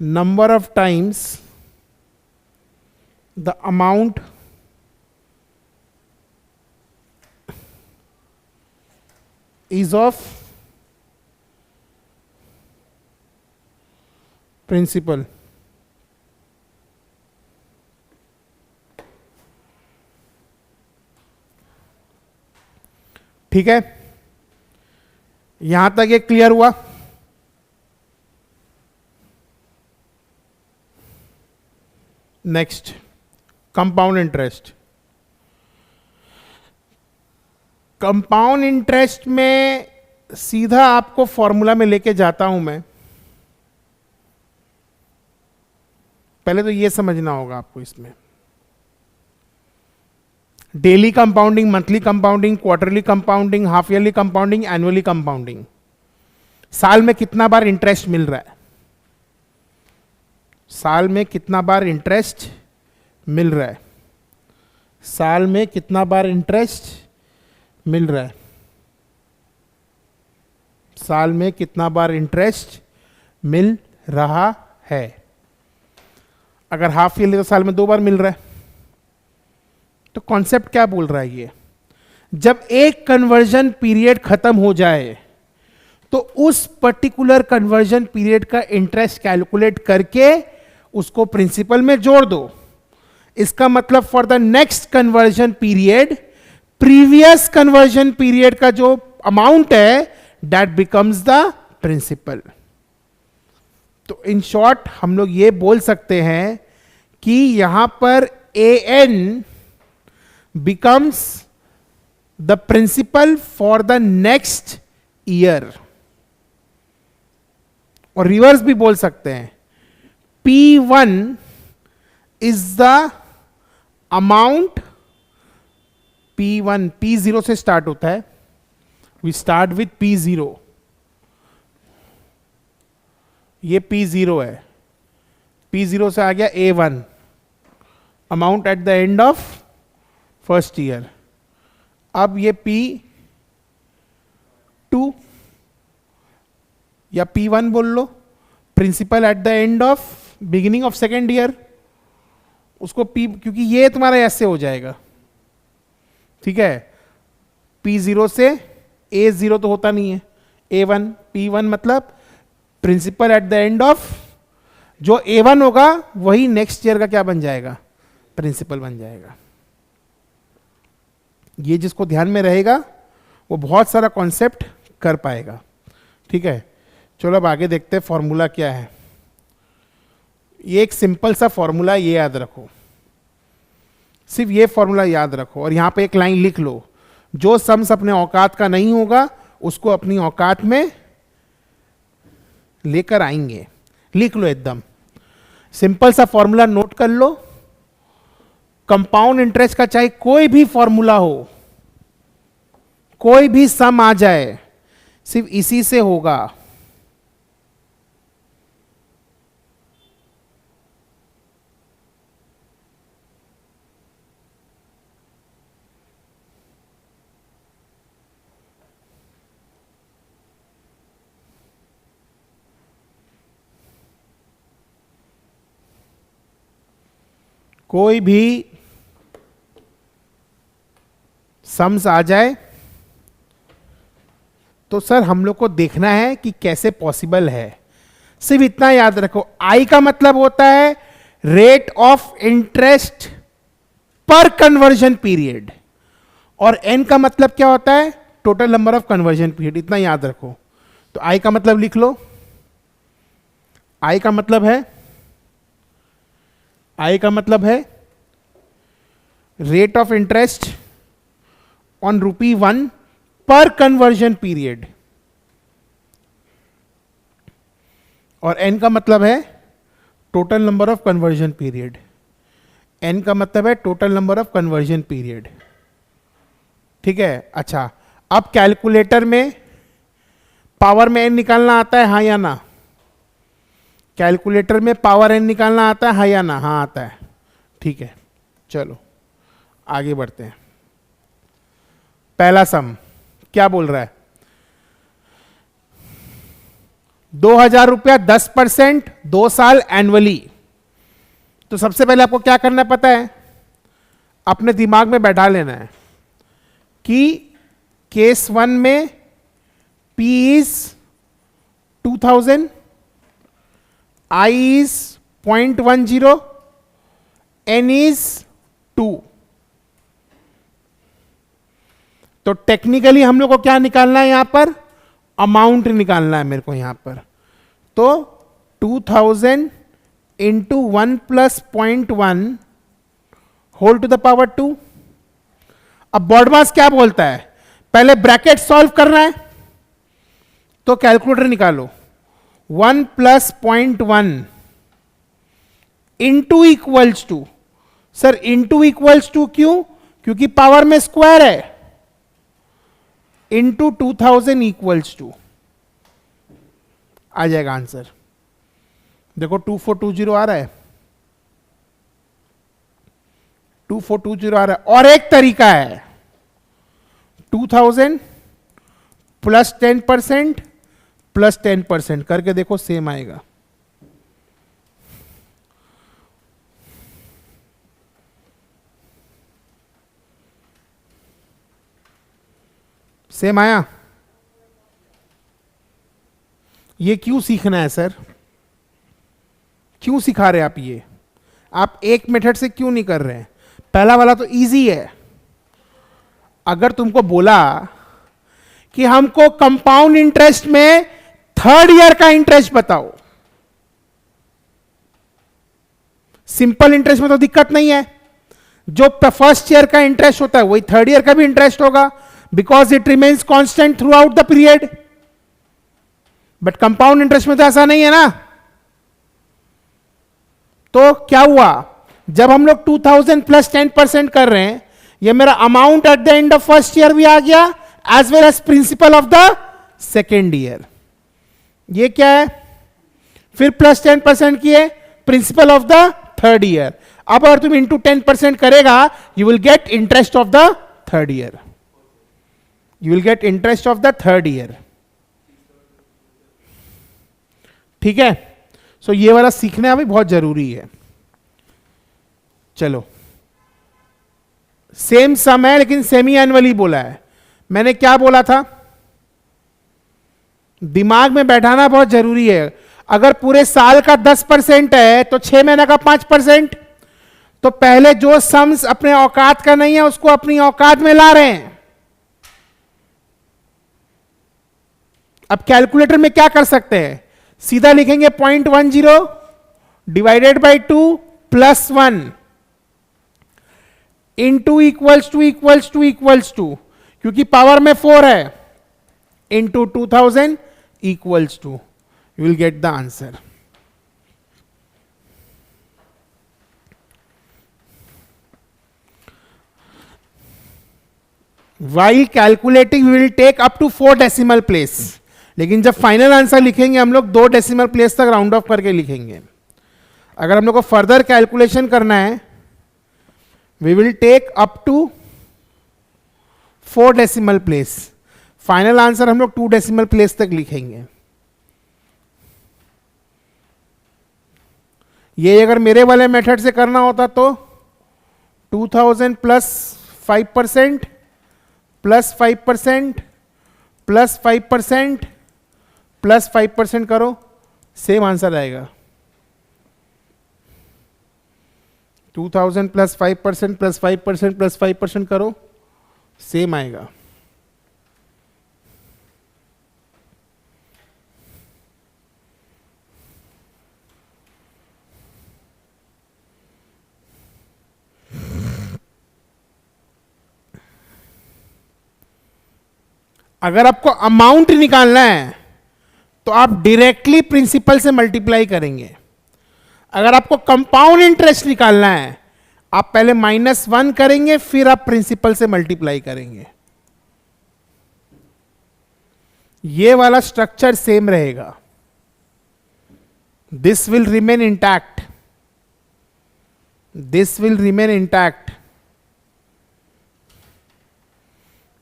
number of times the amount is of principal. ठीक है, यहां तक ये क्लियर हुआ? Next, compound interest. Compound interest में सीधा आपको फॉर्मूला में लेके जाता हूं मैं. पहले तो ये समझना होगा आपको इसमें. Daily compounding, monthly compounding, quarterly compounding, half yearly compounding, annually compounding. साल में कितना बार इंटरेस्ट मिल रहा है? साल में कितना बार इंटरेस्ट मिल रहा है? साल में कितना बार इंटरेस्ट मिल रहा है? साल में कितना बार इंटरेस्ट मिल रहा है? अगर हाफ ईयरली तो साल में 2 बार मिल रहा है. तो कॉन्सेप्ट क्या बोल रहा है ये? जब एक कन्वर्जन पीरियड खत्म हो जाए तो उस पर्टिकुलर कन्वर्जन पीरियड का इंटरेस्ट कैलकुलेट करके उसको प्रिंसिपल में जोड़ दो. इसका मतलब for the next conversion period previous conversion period का जो अमाउंट है दैट बिकम्स द प्रिंसिपल। तो इन शॉर्ट हम लोग ये बोल सकते हैं कि यहां पर A n becomes the principal for the next year, और रिवर्स भी बोल सकते हैं, P1 is the amount, P1 P0 से स्टार्ट होता है, वी स्टार्ट विथ P0, ये P0 है, P0 से आ गया A1 amount at the end of first year. अब ये P2 या P1 बोल लो, principal at the end of beginning of second year, उसको P, क्योंकि ये तुम्हारा ऐसे हो जाएगा, ठीक है। P0 से A0 तो होता नहीं है, A1 P1 मतलब principal at the end of, जो A1 होगा वही नेक्स्ट ईयर का क्या बन जाएगा, प्रिंसिपल बन जाएगा। ये जिसको ध्यान में रहेगा वो बहुत सारा कॉन्सेप्ट कर पाएगा, ठीक है। चलो अब आगे देखते हैं फॉर्मूला क्या है। ये एक सिंपल सा फॉर्मूला, ये याद रखो, सिर्फ ये फॉर्मूला याद रखो, और यहां पे एक लाइन लिख लो, जो सम्स अपने औकात का नहीं होगा उसको अपनी औकात में लेकर आएंगे, लिख लो एकदम सिंपल सा फॉर्मूला, नोट कर लो। कंपाउंड इंटरेस्ट का चाहे कोई भी फॉर्मूला हो, कोई भी सम आ जाए, सिर्फ इसी से होगा। कोई भी सम्स आ जाए तो सर हम लोग को देखना है कि कैसे पॉसिबल है। सिर्फ इतना याद रखो, आई का मतलब होता है रेट ऑफ इंटरेस्ट पर कन्वर्जन पीरियड, और एन का मतलब क्या होता है, total number of conversion period. इतना याद रखो। तो आई का मतलब लिख लो, आई का मतलब है, आई का मतलब है रेट ऑफ इंटरेस्ट ऑन ₹1 पर कन्वर्जन पीरियड, और एन का मतलब है total number of conversion period. N का मतलब है total number of conversion period, ठीक है। अच्छा, अब कैलकुलेटर में पावर में एन निकालना आता है, हाँ या ना? कैलकुलेटर में पावर एन निकालना आता है, हाँ या ना? हाँ आता है, ठीक है। चलो आगे बढ़ते हैं। पहला सम क्या बोल रहा है, 2000 रुपया 10%, 2 साल एनुअली। तो सबसे पहले आपको क्या करना है पता है, अपने दिमाग में बैठा लेना है कि केस 1 में P is 2000, I is 0.10, N is 2। तो टेक्निकली हम लोग को क्या निकालना है, यहां पर अमाउंट निकालना है मेरे को यहां पर। तो 2000 into 1 plus 0.1 whole to the power 2। अब बॉडमास क्या बोलता है, पहले ब्रैकेट सॉल्व करना है, तो कैलकुलेटर निकालो, 1 plus 0.1 into equals to, sir into equals to क्यों, क्योंकि पावर में स्क्वायर है, इंटू 2000 इक्वल्स टू, आ जाएगा आंसर। देखो 2420 आ रहा है, 2420 आ रहा है। और एक तरीका है, 2000 प्लस 10% प्लस 10% करके देखो, सेम आएगा। सेम आया। ये क्यों सीखना है सर, क्यों सिखा रहे हैं आप ये, आप एक मेथड से क्यों नहीं कर रहे हैं? पहला वाला तो इजी है, अगर तुमको बोला कि हमको कंपाउंड इंटरेस्ट में थर्ड ईयर का इंटरेस्ट बताओ, सिंपल इंटरेस्ट में तो दिक्कत नहीं है, जो फर्स्ट ईयर का इंटरेस्ट होता है वही थर्ड ईयर का भी इंटरेस्ट होगा, because it remains constant through out the period. But compound interest में तो ऐसा नहीं है ना। तो क्या हुआ, जब हम लोग 2000 प्लस 10% कर रहे हैं, ये मेरा amount at the end of first year भी आ गया, as well as principal of the second year. ये क्या है, फिर प्लस 10% किए, principal of the third year. अब अगर तुम इंटू 10% करेगा, you will get interest of the third year, you will get interest of the third year. ठीक है, सो ये वाला सीखना अभी बहुत जरूरी है। चलो, सेम सम है लेकिन सेमी एनुअली बोला है। मैंने क्या बोला था, दिमाग में बैठाना बहुत जरूरी है। अगर पूरे साल का 10% है तो 6 महीने का 5%। तो पहले जो सम्स अपने औकात का नहीं है उसको अपनी औकात में ला रहे हैं। अब कैलकुलेटर में क्या कर सकते हैं, सीधा लिखेंगे 0.10 divided by 2 plus 1 into equals to, क्योंकि पावर में 4 है, into 2000 equals to, you will get the answer. While calculating we will take up to 4 decimal place, लेकिन जब फाइनल आंसर लिखेंगे हम लोग 2 डेसिमल प्लेस तक राउंड ऑफ करके लिखेंगे। अगर हम लोग को फर्दर कैलकुलेशन करना है, we will take up to 4 decimal place, final answer हम लोग 2 डेसिमल प्लेस तक लिखेंगे। ये अगर मेरे वाले मेथड से करना होता तो 2000 प्लस 5% प्लस 5% प्लस 5% प्लस 5% करो, सेम आंसर आएगा। 2000 प्लस 5% प्लस 5% प्लस 5% करो, सेम आएगा। अगर आपको अमाउंट निकालना है तो आप डायरेक्टली प्रिंसिपल से मल्टीप्लाई करेंगे। अगर आपको कंपाउंड इंटरेस्ट निकालना है, आप पहले -1 करेंगे, फिर आप प्रिंसिपल से मल्टीप्लाई करेंगे। ये वाला स्ट्रक्चर सेम रहेगा, this will remain intact, this will remain intact,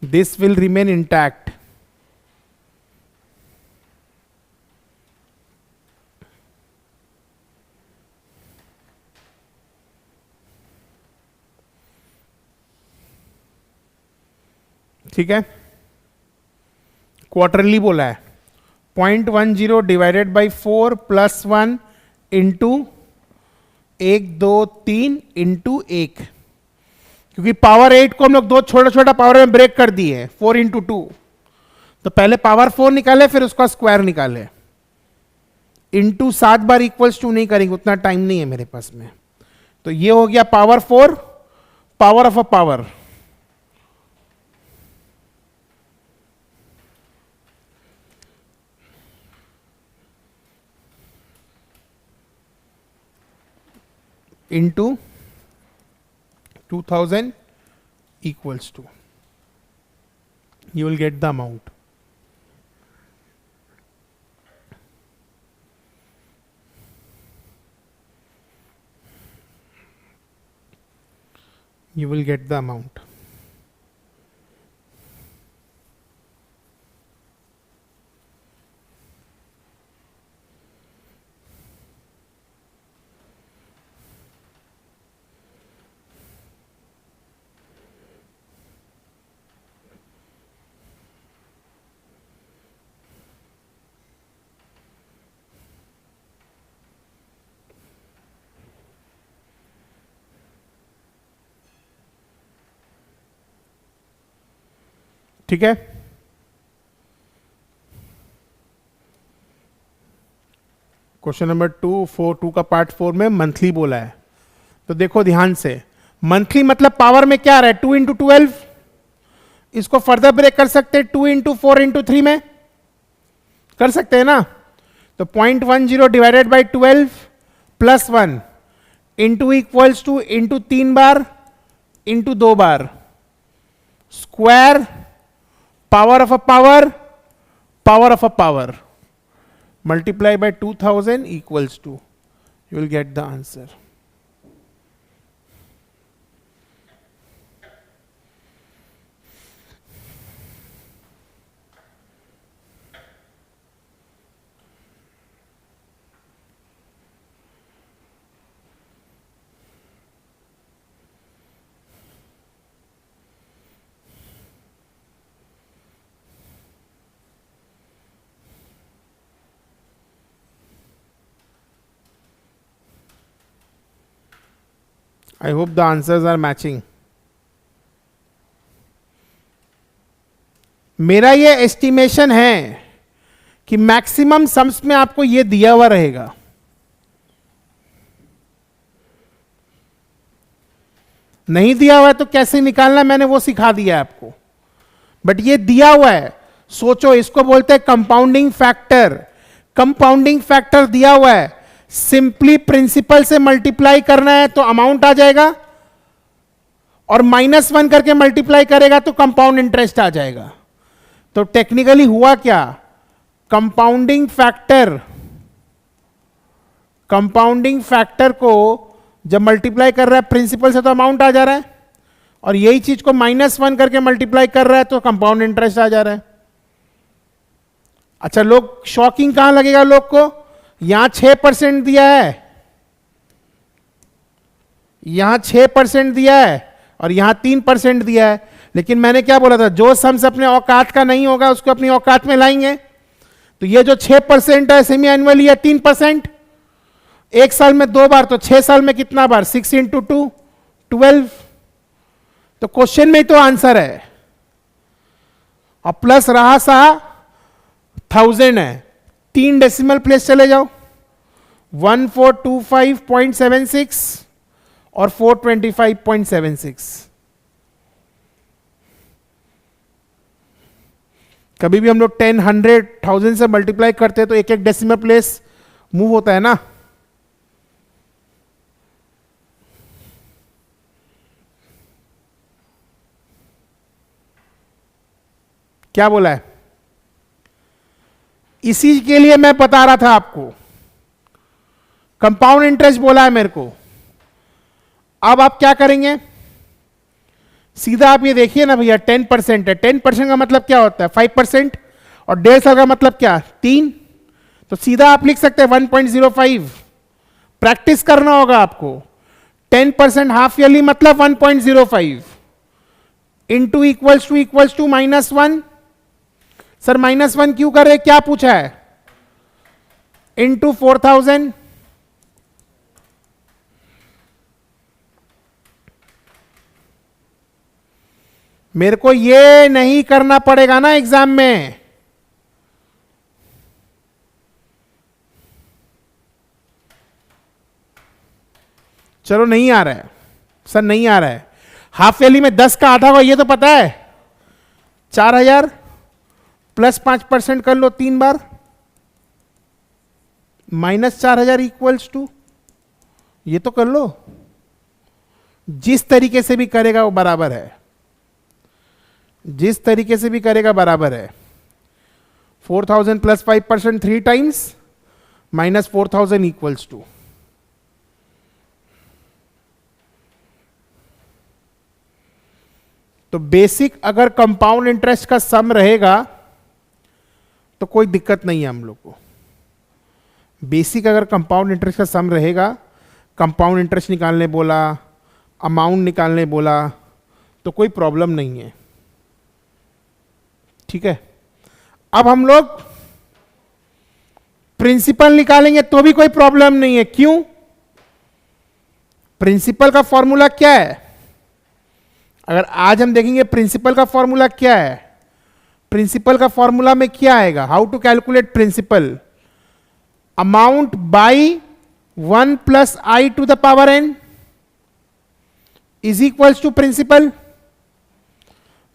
this will remain intact. ठीक है, क्वार्टरली बोला है, 0.10 divided by 4 plus 1 into 1 2 3 into 1, क्योंकि पावर 8 को हम लोग 2 छोटा छोटा पावर में ब्रेक कर दिए, 4 इंटू 2, तो पहले पावर 4 निकाले फिर उसका स्क्वायर निकाले। इंटू 7 बार इक्वल्स टू नहीं करेंगे, उतना टाइम नहीं है मेरे पास में। तो ये हो गया power 4, power of a power, into 2000 equals to, you will get the amount. You will get the amount. ठीक है, क्वेश्चन नंबर 2 का पार्ट 4 में मंथली बोला है। तो देखो ध्यान से, मंथली मतलब पावर में क्या आ रहा है, 2 इंटू 12। इसको फर्दर ब्रेक कर सकते हैं, 2 इंटू 4 इंटू 3 में कर सकते हैं ना। तो 0.10 divided by 12 plus 1 into equals to into 3 bar into 2 bar square power of a power power of a power multiply by 2000 equals to, you will get the answer. I hope the answers are matching. मेरा ये एस्टिमेशन है कि मैक्सिमम सम्स में आपको ये दिया हुआ रहेगा। नहीं दिया हुआ है तो कैसे निकालना मैंने वो सिखा दिया आपको, बट ये दिया हुआ है। सोचो, इसको बोलते हैं कंपाउंडिंग फैक्टर। कंपाउंडिंग फैक्टर दिया हुआ है, सिंपली प्रिंसिपल से मल्टीप्लाई करना है तो अमाउंट आ जाएगा, और -1 करके मल्टीप्लाई करेगा तो कंपाउंड इंटरेस्ट आ जाएगा। तो टेक्निकली हुआ क्या, कंपाउंडिंग फैक्टर को जब मल्टीप्लाई कर रहा है प्रिंसिपल से तो अमाउंट आ जा रहा है, और यही चीज को -1 करके मल्टीप्लाई कर रहा है तो कंपाउंड इंटरेस्ट आ जा रहा है। अच्छा, लोग शॉकिंग कहां लगेगा लोग को, यहां 6% दिया है, यहां 6% दिया है और यहां 3% दिया है। लेकिन मैंने क्या बोला था, जो सम्स अपने औकात का नहीं होगा उसको अपनी औकात में लाएंगे। तो ये जो 6% है सेमी एनुअली है 3%, एक साल में 2 बार, तो 6 साल में कितना बार, 6 इंटू 2 12। तो क्वेश्चन में ही तो आंसर है, और प्लस रहा सा 1000 है, 3 डेसिमल प्लेस चले जाओ, 1425.76 और 425.76। कभी भी हम लोग 10, 100, 1000 से मल्टीप्लाई करते हैं तो एक एक डेसिमल प्लेस मूव होता है ना। क्या बोला है, इसी के लिए मैं बता रहा था आपको, कंपाउंड इंटरेस्ट बोला है मेरे को। अब आप क्या करेंगे, सीधा आप ये देखिए ना भैया, 10% है, 10% का मतलब क्या होता है 5%, और 1.5 साल का मतलब क्या 3। तो सीधा आप लिख सकते हैं 1.05। प्रैक्टिस करना होगा आपको। 10% हाफ ईयरली मतलब 1.05 इंटू इक्वल्स टू -1। सर -1 क्यों कर रहे, क्या पूछा है, इंटू 4000। मेरे को ये नहीं करना पड़ेगा ना एग्जाम में। चलो नहीं आ रहा है सर, नहीं आ रहा है। हाफ ईयरली में 10 का आधा होगा ये तो पता है, 4000 प्लस 5% कर लो 3 बार, -4000 इक्वल्स टू, ये तो कर लो। जिस तरीके से भी करेगा वो बराबर है, जिस तरीके से भी करेगा बराबर है। 4000 प्लस 5% 3 टाइम्स -4000 इक्वल्स टू, तो बेसिक अगर कंपाउंड इंटरेस्ट का सम रहेगा तो कोई दिक्कत नहीं है हम लोग को। बेसिक अगर कंपाउंड इंटरेस्ट का सम रहेगा, कंपाउंड इंटरेस्ट निकालने बोला, अमाउंट निकालने बोला, तो कोई प्रॉब्लम नहीं है। ठीक है, अब हम लोग प्रिंसिपल निकालेंगे तो भी कोई प्रॉब्लम नहीं है। क्यों, प्रिंसिपल का फॉर्मूला क्या है, अगर आज हम देखेंगे प्रिंसिपल का फॉर्मूला क्या है, प्रिंसिपल का फॉर्मूला में क्या आएगा? How to calculate principal? Amount by 1 plus I to the power N is equals to principal.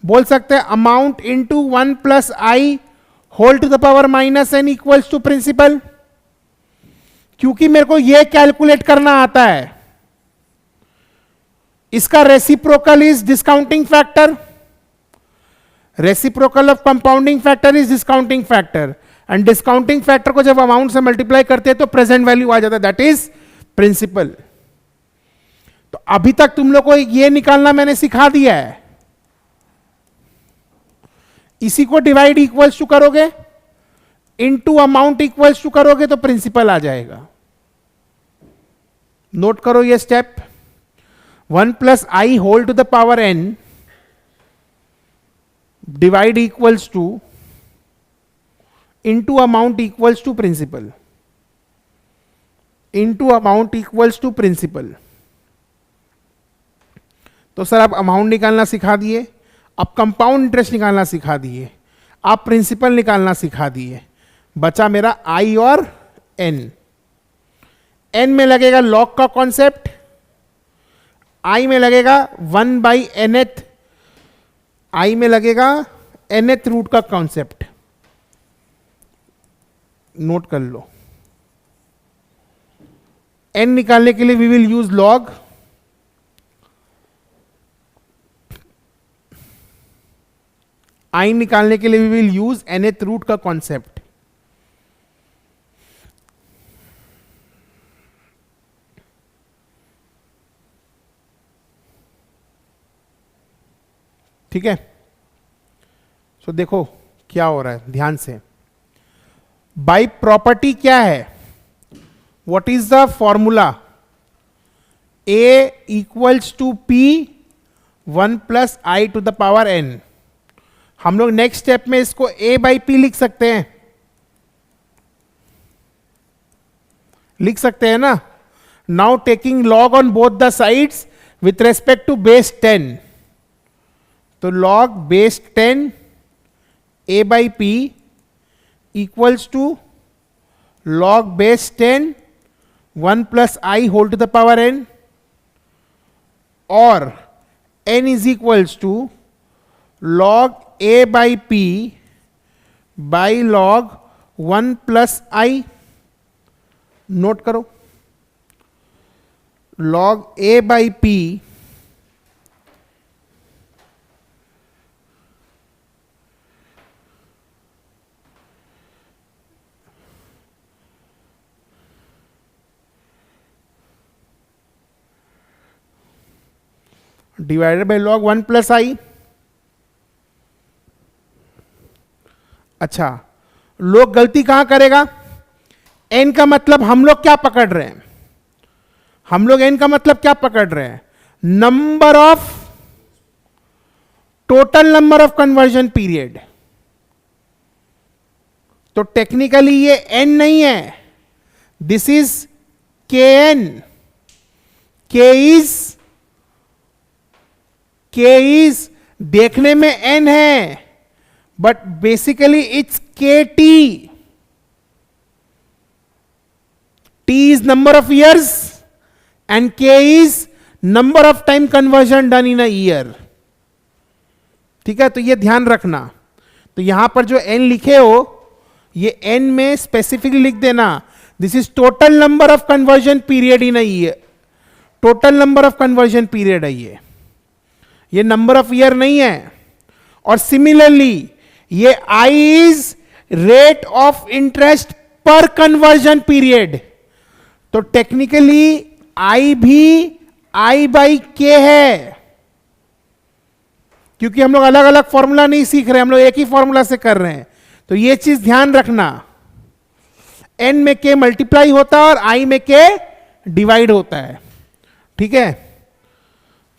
बोल सकते हैं amount into 1 plus I whole to the power minus N equals to principal. क्योंकि मेरे को यह कैलकुलेट करना आता है. इसका reciprocal is discounting factor. Reciprocal of compounding factor is discounting factor. And discounting factor को जब अमाउंट से मल्टीप्लाई करते हैं तो प्रेजेंट वैल्यू आ जाता है, दैट इज प्रिंसिपल. तो अभी तक तुम लोग को ये निकालना मैंने सिखा दिया है. इसी को डिवाइड इक्वल्स टू करोगे, इनटू अमाउंट इक्वल्स टू करोगे तो प्रिंसिपल आ जाएगा. नोट करो ये step. 1 plus I whole to the power N divide equals to into amount equals to principal. Into amount equals to principal. तो सर आप अमाउंट निकालना सिखा दिए, आप कंपाउंड इंटरेस्ट निकालना सिखा दिए, आप प्रिंसिपल निकालना सिखा दिए. बचा मेरा आई और एन. एन में लगेगा लॉग का कॉन्सेप्ट, आई में लगेगा 1 बाई nth, आई में लगेगा nth रूट का कॉन्सेप्ट. नोट कर लो. एन निकालने के लिए we will use log, I निकालने के लिए we will use nth root का कॉन्सेप्ट. ठीक है. सो देखो क्या हो रहा है ध्यान से. बाय प्रॉपर्टी क्या है? What is the formula? A equals to P 1 plus I to the power N. हम लोग नेक्स्ट स्टेप में इसको ए बाई पी लिख सकते हैं. लिख सकते हैं ना. Now taking log on both the sides with respect to base 10. तो log base 10 A by P equals to log base 10 1 plus I whole to the power n, और n is equals to log A by P by log 1 plus I. Note करो. Log A by P divided by log 1 plus I. अच्छा, लोग गलती कहां करेगा? एन का मतलब हम लोग क्या पकड़ रहे हैं? हम लोग एन का मतलब क्या पकड़ रहे हैं? Number of, total number of conversion period. तो टेक्निकली ये एन नहीं है, this is K n. K is देखने में एन है, but basically it's K T. T is number of years and K is number of time conversion done in a year. ठीक है, तो ये ध्यान रखना. तो यहां पर जो एन लिखे हो, ये एन में स्पेसिफिकली लिख देना, this is total number of conversion period in a year. Total number of conversion period है ये नंबर ऑफ ईयर नहीं है. और सिमिलरली ये I is rate of interest पर कन्वर्जन पीरियड. तो टेक्निकली आई भी आई बाई के है, क्योंकि हम लोग अलग अलग फॉर्मूला नहीं सीख रहे, हम लोग एक ही फॉर्मूला से कर रहे हैं. तो ये चीज ध्यान रखना. एन में के मल्टीप्लाई होता है और आई में के डिवाइड होता है. ठीक है,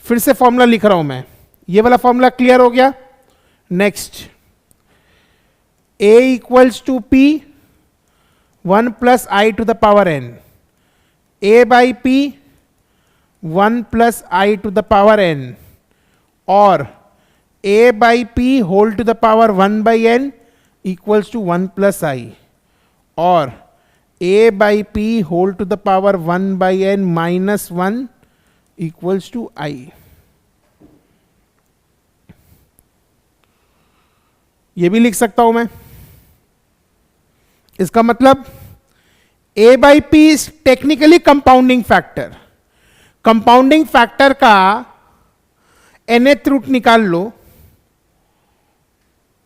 फिर से फॉर्मूला लिख रहा हूं मैं. ये वाला फॉर्मूला क्लियर हो गया. Next, A equals to P 1 plus I to the power n. A by P 1 plus I to the power n, और a by P whole to the power 1 by n equals to 1 plus I, और a by P whole to the power 1 by n minus 1 equals to I. ये भी लिख सकता हूं मैं। इसका मतलब a by P is technically compounding factor. Compounding factor का nth रूट निकाल लो,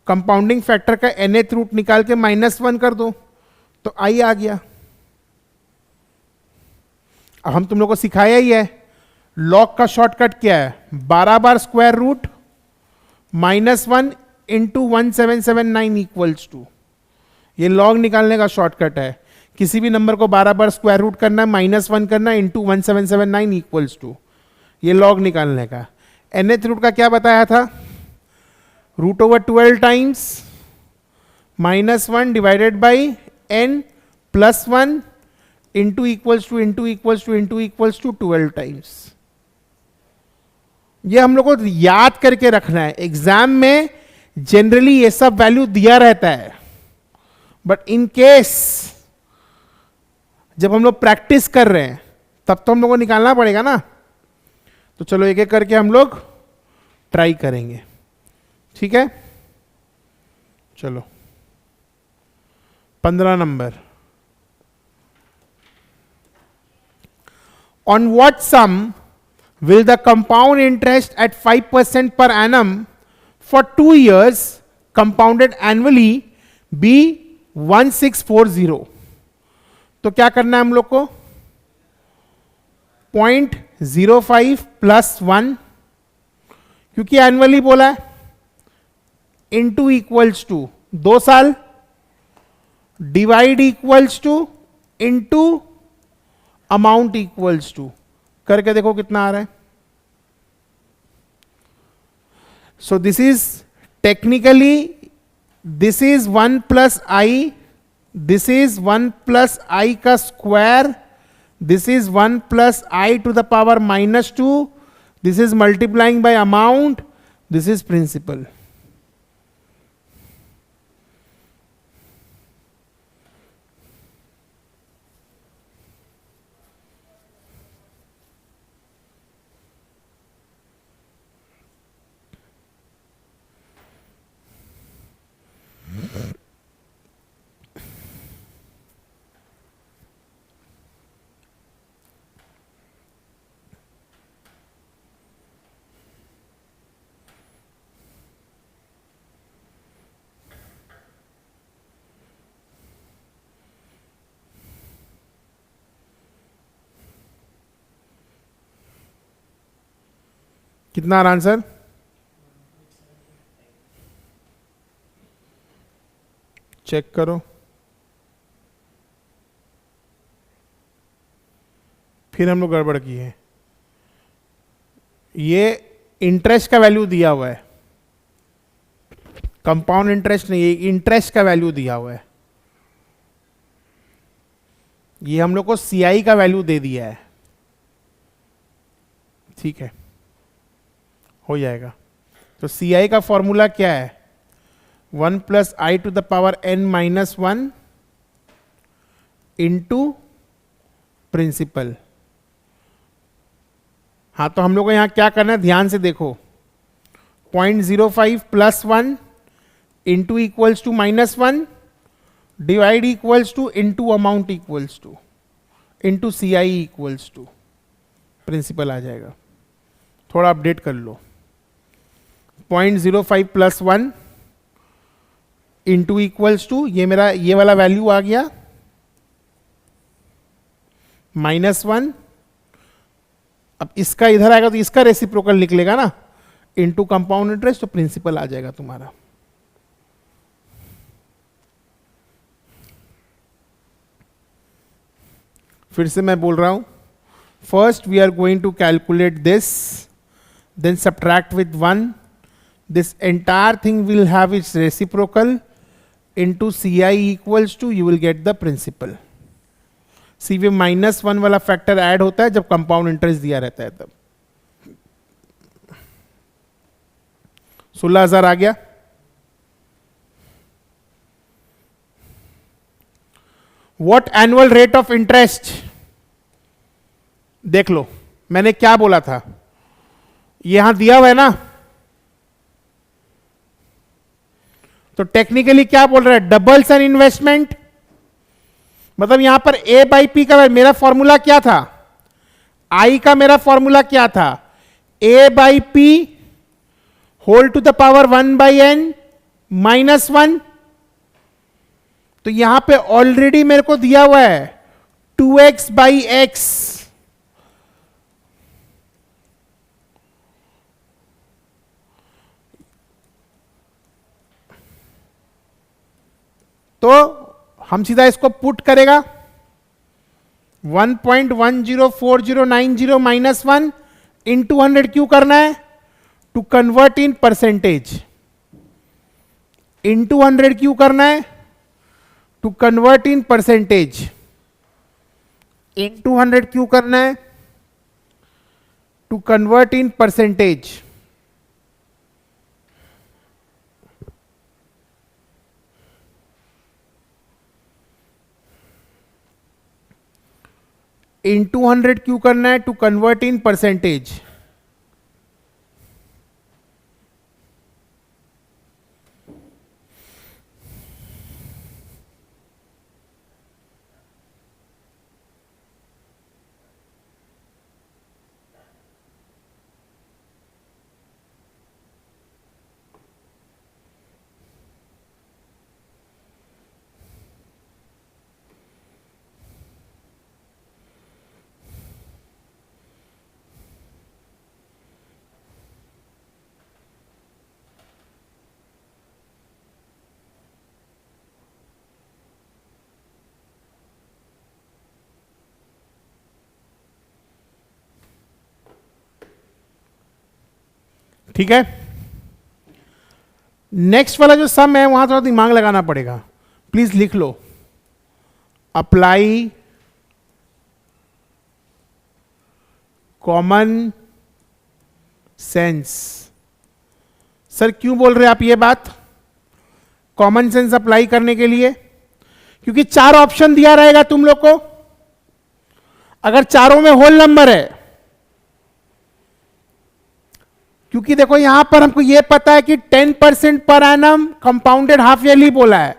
कंपाउंडिंग फैक्टर का nth रूट निकाल के -1 कर दो तो आई आ गया। अब हम तुम लोग को सिखाया ही है, लॉग का शॉर्टकट क्या है, 12 बार square root -1 into 1779 equals to, ये लॉग निकालने का शॉर्टकट है। किसी भी नंबर को 12 बार स्क्वायर रूट करना है, -1 करना है, इंटू 1779 इक्वल्स टू, ये लॉग निकालने का। nth रूट का क्या बताया था, root over 12 times -1 divided by n plus 1 into equals to into equals to into equals to 12 times. ये हम लोग को याद करके रखना है, एग्जाम में जनरली ये सब वैल्यू दिया रहता है, बट इन केस जब हम लोग प्रैक्टिस कर रहे हैं तब तो हम लोग को निकालना पड़ेगा ना। तो चलो एक एक करके हम लोग ट्राई करेंगे, ठीक है। चलो 15 number, on what sum will the compound interest at 5% per annum for 2 years compounded annually be 1640? तो क्या करना है हम लोग को, 0.05 प्लस 1, क्योंकि एनुअली बोला है, इंटू इक्वल्स टू 2 साल, divide equals to into amount equals to, करके देखो कितना आ रहा है। So this is technically, this is 1 plus I, this is 1 plus I का square, this is 1 plus I to the power -2, this is multiplying by amount, this is principal. कितना आंसर, चेक करो, फिर हम लोग गड़बड़ की है। ये इंटरेस्ट का वैल्यू दिया हुआ है, कंपाउंड इंटरेस्ट नहीं, ये इंटरेस्ट का वैल्यू दिया हुआ है। ये हम लोग को सीआई का वैल्यू दे दिया है, ठीक है, हो जाएगा। तो सीआई का फॉर्मूला क्या है, 1 plus I to the power n minus 1 into principal. हाँ, तो हम लोग को यहां क्या करना है, ध्यान से देखो, 0.05 plus 1 into equals to -1 divide equals to into amount equals to into CI equals to principal आ जाएगा। थोड़ा अपडेट कर लो, 0.05 प्लस 1 इंटू इक्वल्स टू, ये मेरा ये वाला वैल्यू आ गया, -1, अब इसका इधर आएगा तो इसका रेसिप्रोकल निकलेगा ना, इंटू कंपाउंड इंटरेस्ट, तो प्रिंसिपल आ जाएगा तुम्हारा। फिर से मैं बोल रहा हूं, first we are going to calculate this, then subtract with 1, this entire thing will have its reciprocal into CI equals to, you will get the principal। सी वे -1 वाला फैक्टर ऐड होता है जब कंपाउंड इंटरेस्ट दिया रहता है तब। 16,000 आ गया। What annual rate of interest, देख लो मैंने क्या बोला था, यहां दिया हुआ है ना, तो टेक्निकली क्या बोल रहा है, डबल्स एन इन्वेस्टमेंट, मतलब यहां पर ए बाई पी का मेरा फॉर्मूला क्या था, आई का मेरा फॉर्मूला क्या था, A by P whole to the power 1/n -1। तो यहां पे ऑलरेडी मेरे को दिया हुआ है 2x/x, तो हम सीधा इसको पुट करेगा 1.104090 -1 इंटू 100 क्यों करना है, to convert in percentage, into 100 क्यों करना है, to convert in percentage, into 100 क्यों करना है, to convert in percentage. Into 100 क्यों करना है, टू कन्वर्ट इन परसेंटेज। ठीक है, नेक्स्ट वाला जो सम है वहां थोड़ा दिमाग लगाना पड़ेगा, प्लीज लिख लो, अप्लाई कॉमन सेंस। सर क्यों बोल रहे हैं आप ये बात, कॉमन सेंस अप्लाई करने के लिए, क्योंकि 4 ऑप्शन दिया रहेगा तुम लोग को, अगर चारों में होल नंबर है, क्योंकि देखो यहां पर हमको यह पता है कि 10% per annum compounded half yearly बोला है,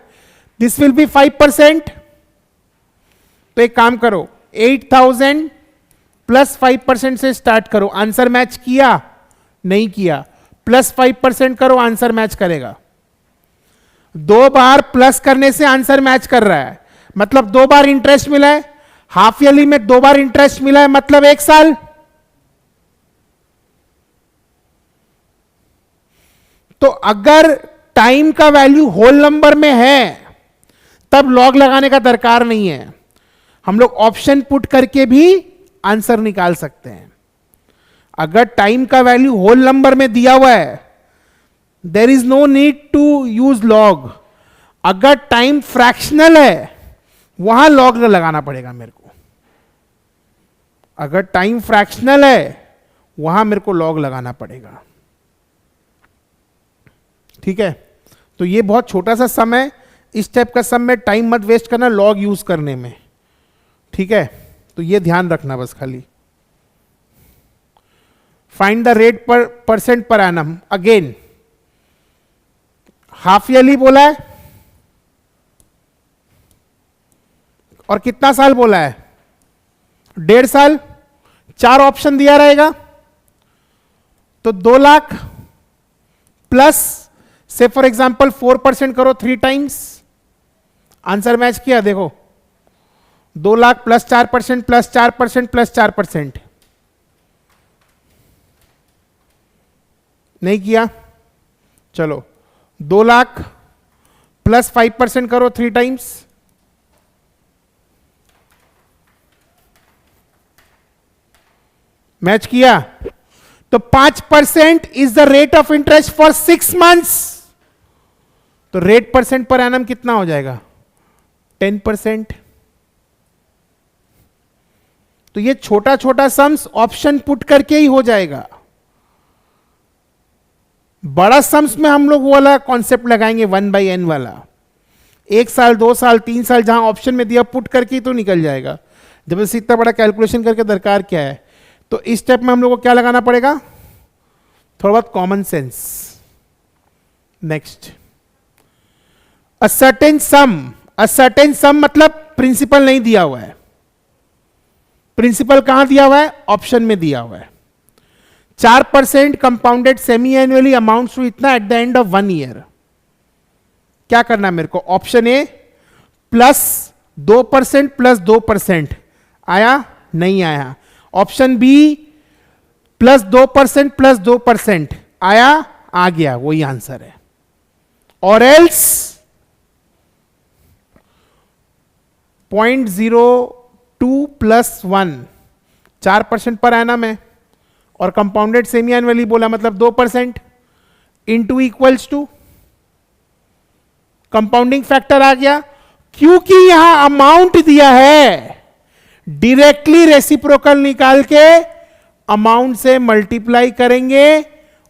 दिस विल बी 5%। तो एक काम करो 8,000 प्लस 5% से स्टार्ट करो, आंसर मैच किया, नहीं किया, प्लस 5% करो, आंसर मैच करेगा। 2 बार प्लस करने से आंसर मैच कर रहा है, मतलब 2 बार इंटरेस्ट मिला है, हाफ ईयरली में 2 बार इंटरेस्ट मिला है, मतलब 1 साल। तो अगर टाइम का वैल्यू होल नंबर में है तब लॉग लगाने का दरकार नहीं है, हम लोग ऑप्शन पुट करके भी आंसर निकाल सकते हैं। अगर टाइम का वैल्यू होल नंबर में दिया हुआ है there is no need to use log. अगर टाइम फ्रैक्शनल है वहां लॉग लगाना पड़ेगा मेरे को, अगर टाइम फ्रैक्शनल है वहां मेरे को लॉग लगाना पड़ेगा। ठीक है, तो ये बहुत छोटा सा सम है, इस टाइप का सम में टाइम मत वेस्ट करना लॉग यूज करने में। ठीक है, तो ये ध्यान रखना बस खाली। फाइंड द रेट पर percent per annum, again half yearly बोला है और कितना साल बोला है, 1.5 साल। 4 ऑप्शन दिया रहेगा, तो 2 लाख प्लस से फॉर एग्जांपल 4% करो 3 टाइम्स, आंसर मैच किया। देखो 2 लाख प्लस 4% प्लस 4% प्लस 4%, नहीं किया। चलो 2 लाख प्लस 5% करो 3 टाइम्स, मैच किया। तो 5% is the rate of interest for 6 months. तो रेट परसेंट पर एनम कितना हो जाएगा, 10%। तो ये छोटा छोटा सम्स ऑप्शन पुट करके ही हो जाएगा। बड़ा सम्स में हम लोग वो वाला कॉन्सेप्ट लगाएंगे 1/n वाला, 1 साल 2 साल 3 साल, जहां ऑप्शन में दिया पुट करके तो निकल जाएगा। जब इसे इतना बड़ा कैलकुलेशन करके दरकार क्या है, तो इस स्टेप में हम लोग को क्या लगाना पड़ेगा, थोड़ा बहुत common sense. Next, a certain सम मतलब प्रिंसिपल नहीं दिया हुआ है। प्रिंसिपल कहां दिया हुआ है, ऑप्शन में दिया हुआ है। 4% compounded semi annually amount to इतना at the end of 1 year. क्या करना है मेरे को, ऑप्शन ए प्लस 2% प्लस 2% आया, नहीं आया। ऑप्शन बी प्लस 2% प्लस 2% आया, आ गया, वही आंसर है। और एल्स 0.02 प्लस 1, 4% पर एनम है, और कंपाउंडेड सेमी एनुअली बोला मतलब 2% into equals to compounding factor आ गया। क्योंकि यहां अमाउंट दिया है, डायरेक्टली रेसिप्रोकल निकाल के अमाउंट से मल्टीप्लाई करेंगे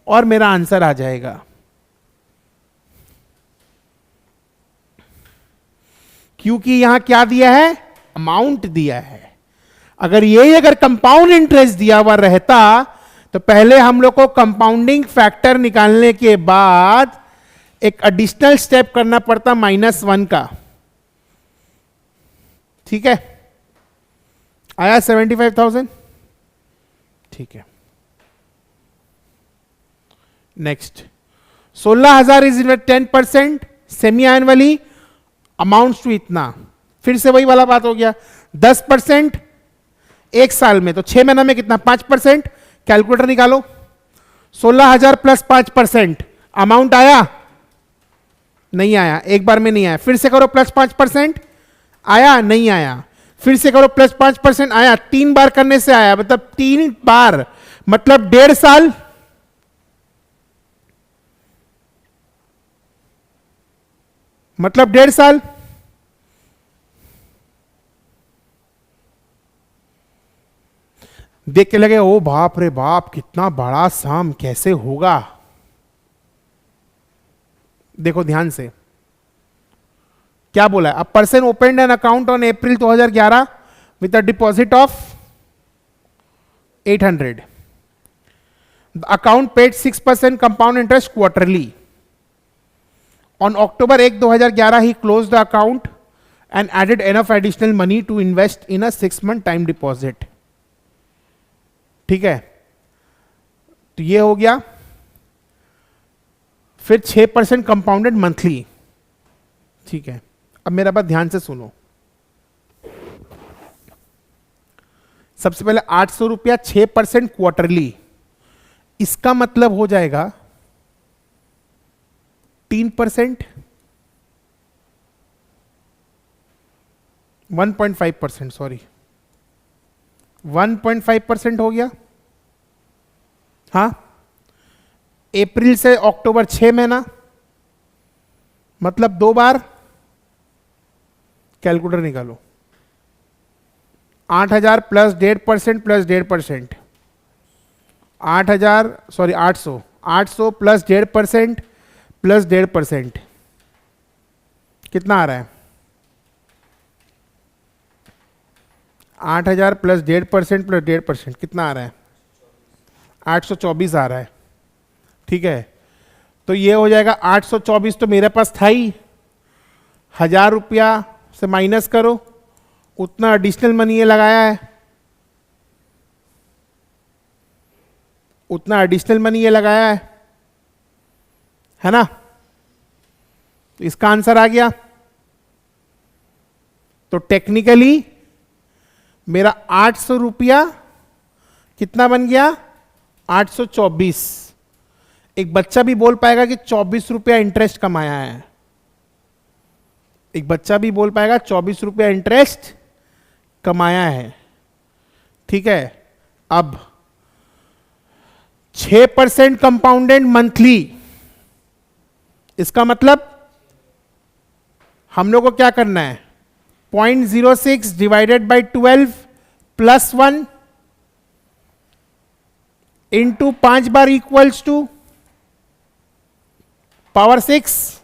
और मेरा आंसर आ जाएगा। क्योंकि यहां क्या दिया है, अमाउंट दिया है। अगर कंपाउंड इंटरेस्ट दिया हुआ रहता तो पहले हम लोग को कंपाउंडिंग फैक्टर निकालने के बाद एक एडिशनल स्टेप करना पड़ता -1 का। ठीक है, आया 75,000। ठीक है, next 16,000 is 10% semi annually amounts to इतना। फिर से वही वाला बात हो गया, 10% 1 साल में, तो 6 महीना में कितना, 5%। कैलकुलेटर निकालो, 16,000 प्लस 5%, अमाउंट आया, नहीं आया, एक बार में नहीं आया। फिर से करो प्लस 5%, आया, नहीं आया। फिर से करो प्लस 5%, आया। 3 बार करने से आया, मतलब 3 बार मतलब 1.5 साल। मतलब 1.5 साल। देख के लगे ओ बाप रे बाप कितना बड़ा सम, कैसे होगा। देखो ध्यान से क्या बोला है, a person opened an account on April 2011 with a deposit of 800। The account paid 6% compound interest quarterly. On October 1, 2011, he closed the account and added enough additional money to invest in a 6-month time deposit. ठीक है, तो ये हो गया। फिर 6% कंपाउंडेड मंथली। ठीक है, अब मेरा बात ध्यान से सुनो। सबसे पहले 800 रुपया 6% क्वार्टरली, इसका मतलब हो जाएगा 3%, 1.5%, सॉरी 1.5% हो गया। हाँ, अप्रैल से अक्टूबर 6 महीना, मतलब 2 बार। कैलकुलेटर निकालो, 8,000 प्लस 1.5% प्लस 1.5%, 800 प्लस 1.5% प्लस 1.5% कितना आ रहा है, 8,000 प्लस 1.5% प्लस 1.5% कितना आ रहा है, 824 आ रहा है। ठीक है, तो ये हो जाएगा 824, तो मेरे पास था ही, 1,000 रुपया से माइनस करो, उतना एडिशनल मनी ये लगाया है, उतना एडिशनल मनी ये लगाया है ना। तो इसका आंसर आ गया। तो टेक्निकली मेरा 800 रुपया कितना बन गया, 824। एक बच्चा भी बोल पाएगा कि 24 रुपया इंटरेस्ट कमाया है। एक बच्चा भी बोल पाएगा 24 रुपया इंटरेस्ट कमाया है। ठीक है, अब 6% कंपाउंडेड मंथली, इसका मतलब हम लोग को क्या करना है, 0.06 डिवाइडेड बाई 12 प्लस 1 इंटू 5 बार equals to power 6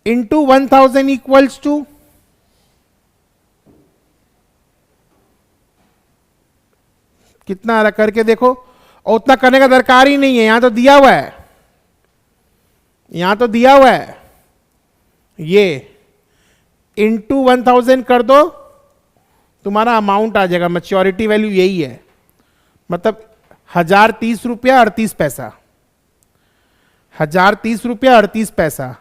into 1000 equals to कितना आ रहा करके देखो, और उतना करने का दरकार ही नहीं है, यहां तो दिया हुआ है, यहां तो दिया हुआ है, ये इंटू 1000 कर दो, तुम्हारा अमाउंट आ जाएगा, मैच्योरिटी वैल्यू यही है, मतलब 1030 रुपया 38 पैसा, 1030 रुपया 38 पैसा,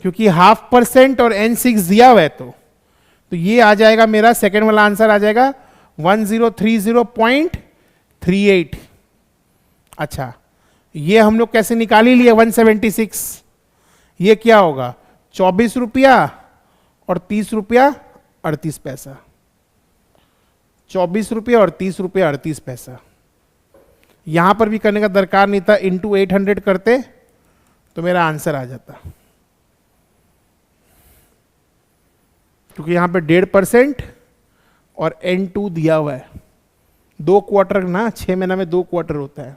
क्योंकि 0.5% और N6 दिया हुआ है, तो ये आ जाएगा मेरा सेकेंड वाला आंसर आ जाएगा 1030.38। अच्छा, ये हम लोग कैसे निकाल ही लिए 176, ये क्या होगा 24 रुपया और 30 रुपया 38 पैसा, 24 रुपया और 30 रुपया 38 पैसा। यहां पर भी करने का दरकार नहीं था, इंटू 800 करते तो मेरा आंसर आ जाता, क्योंकि यहां पे 1.5% और N2 दिया हुआ है, 2 क्वार्टर ना, 6 महीना में 2 क्वार्टर होता है।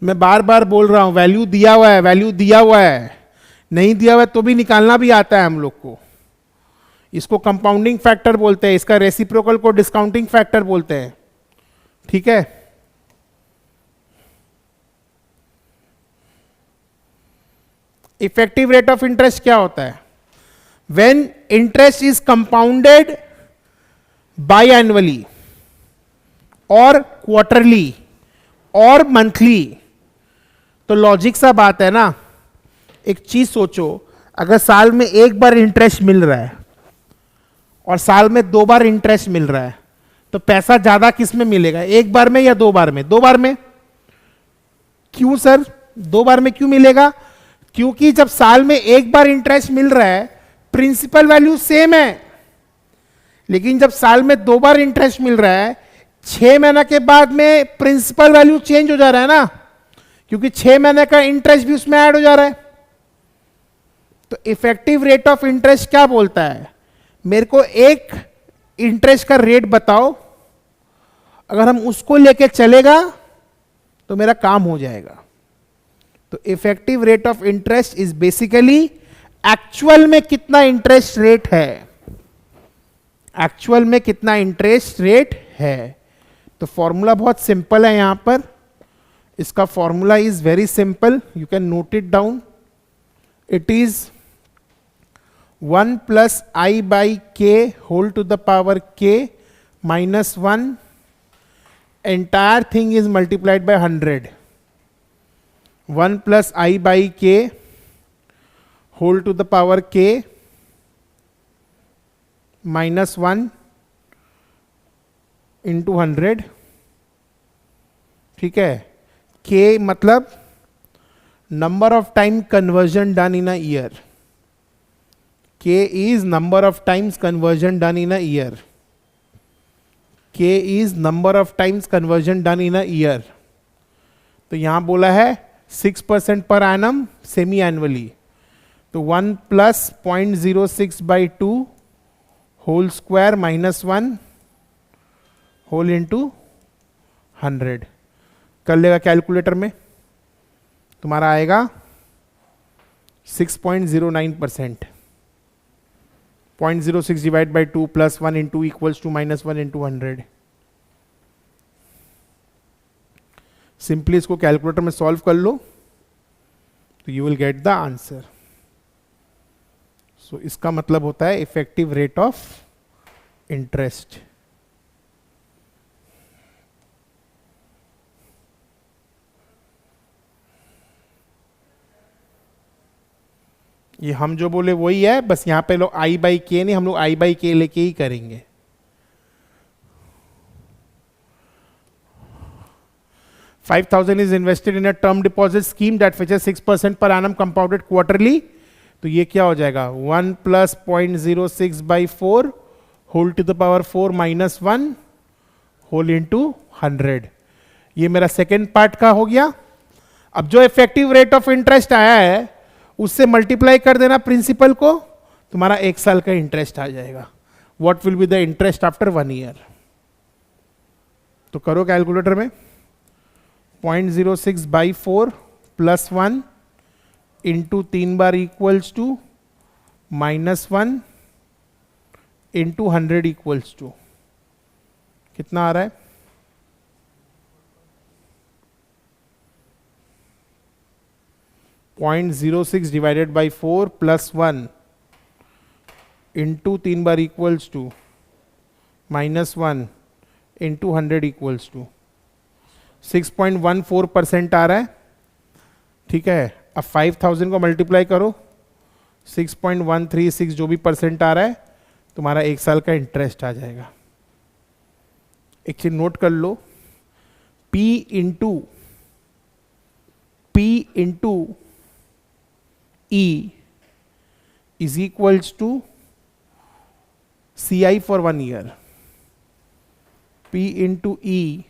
मैं बार बार बोल रहा हूं, वैल्यू दिया हुआ है, वैल्यू दिया हुआ है, नहीं दिया हुआ है तो भी निकालना भी आता है हम लोग को। इसको कंपाउंडिंग फैक्टर बोलते हैं, इसका रेसिप्रोकल को डिस्काउंटिंग फैक्टर बोलते हैं, ठीक है। इफेक्टिव रेट ऑफ इंटरेस्ट क्या होता है? When interest is compounded biannually or quarterly or monthly, तो लॉजिक सा बात है ना। एक चीज सोचो, अगर साल में एक बार इंटरेस्ट मिल रहा है और साल में 2 बार इंटरेस्ट मिल रहा है, तो पैसा ज्यादा किस में मिलेगा, एक बार में या 2 बार में? 2 बार में। क्यों सर 2 बार में क्यों मिलेगा? क्योंकि जब साल में एक बार इंटरेस्ट मिल रहा है प्रिंसिपल वैल्यू सेम है, लेकिन जब साल में 2 बार इंटरेस्ट मिल रहा है 6 महीना के बाद में प्रिंसिपल वैल्यू चेंज हो जा रहा है ना, क्योंकि 6 महीने का इंटरेस्ट भी उसमें ऐड हो जा रहा है। तो इफेक्टिव रेट ऑफ इंटरेस्ट क्या बोलता है, मेरे को एक इंटरेस्ट का रेट बताओ, अगर हम उसको लेके चलेगा तो मेरा काम हो जाएगा। तो effective rate of interest is basically actual में कितना इंटरेस्ट रेट है, एक्चुअल में कितना इंटरेस्ट रेट है। तो फॉर्मूला बहुत सिंपल है यहां पर, इसका formula is very simple, you can note it down. It is 1 plus I by K whole to the power K minus 1, entire thing is multiplied by 100। 1 plus I by K whole to the power K minus 1 into 100, ठीक है। के मतलब number of time conversion done in a year, K is number of times conversion done in a year, K is number of times conversion done in a year. तो यहां बोला है 6% पर एनम सेमी एनुअली, तो 1 plus 0.06 by 2 whole square minus 1 whole into 100 कर लेगा कैलकुलेटर में, तुम्हारा आएगा 6.09%। 0.06 divide by 2 plus 1 into equals to minus 1 into 100। Simply इसको कैलकुलेटर में सॉल्व कर लो तो you will get the answer. So इसका मतलब होता है इफेक्टिव रेट ऑफ इंटरेस्ट। ये हम जो बोले वही है, बस यहां पे लोग आई बाई के नहीं, हम लोग आई बाई के लेके ही करेंगे। $5,000 is invested in a term deposit scheme that fetches 6% per annum compounded quarterly। तो ये क्या हो जाएगा 1 plus 0.06 by 4 whole to the power 4 minus 1 whole into 100। ये मेरा सेकेंड पार्ट का हो गया। अब जो इफेक्टिव रेट ऑफ इंटरेस्ट आया है उससे मल्टीप्लाई कर देना प्रिंसिपल को, तुम्हारा 1 साल का इंटरेस्ट आ जाएगा। What will be the interest after 1 year? तो करो कैलकुलेटर में 0.06 बाई 4 प्लस 1 इंटू 3 बार equals to -1 into 100 equals to कितना आ रहा है? 0.06 डिवाइडेड बाई 4 प्लस 1 इंटू 3 बार equals to -1 into 100 equals to 6.14% आ रहा है। ठीक है, अब 5000 को मल्टीप्लाई करो, 6.136 जो भी परसेंट आ रहा है, तुम्हारा 1 साल का इंटरेस्ट आ जाएगा। एक चीज नोट कर लो, P into E is equals to CI for 1 year. P into E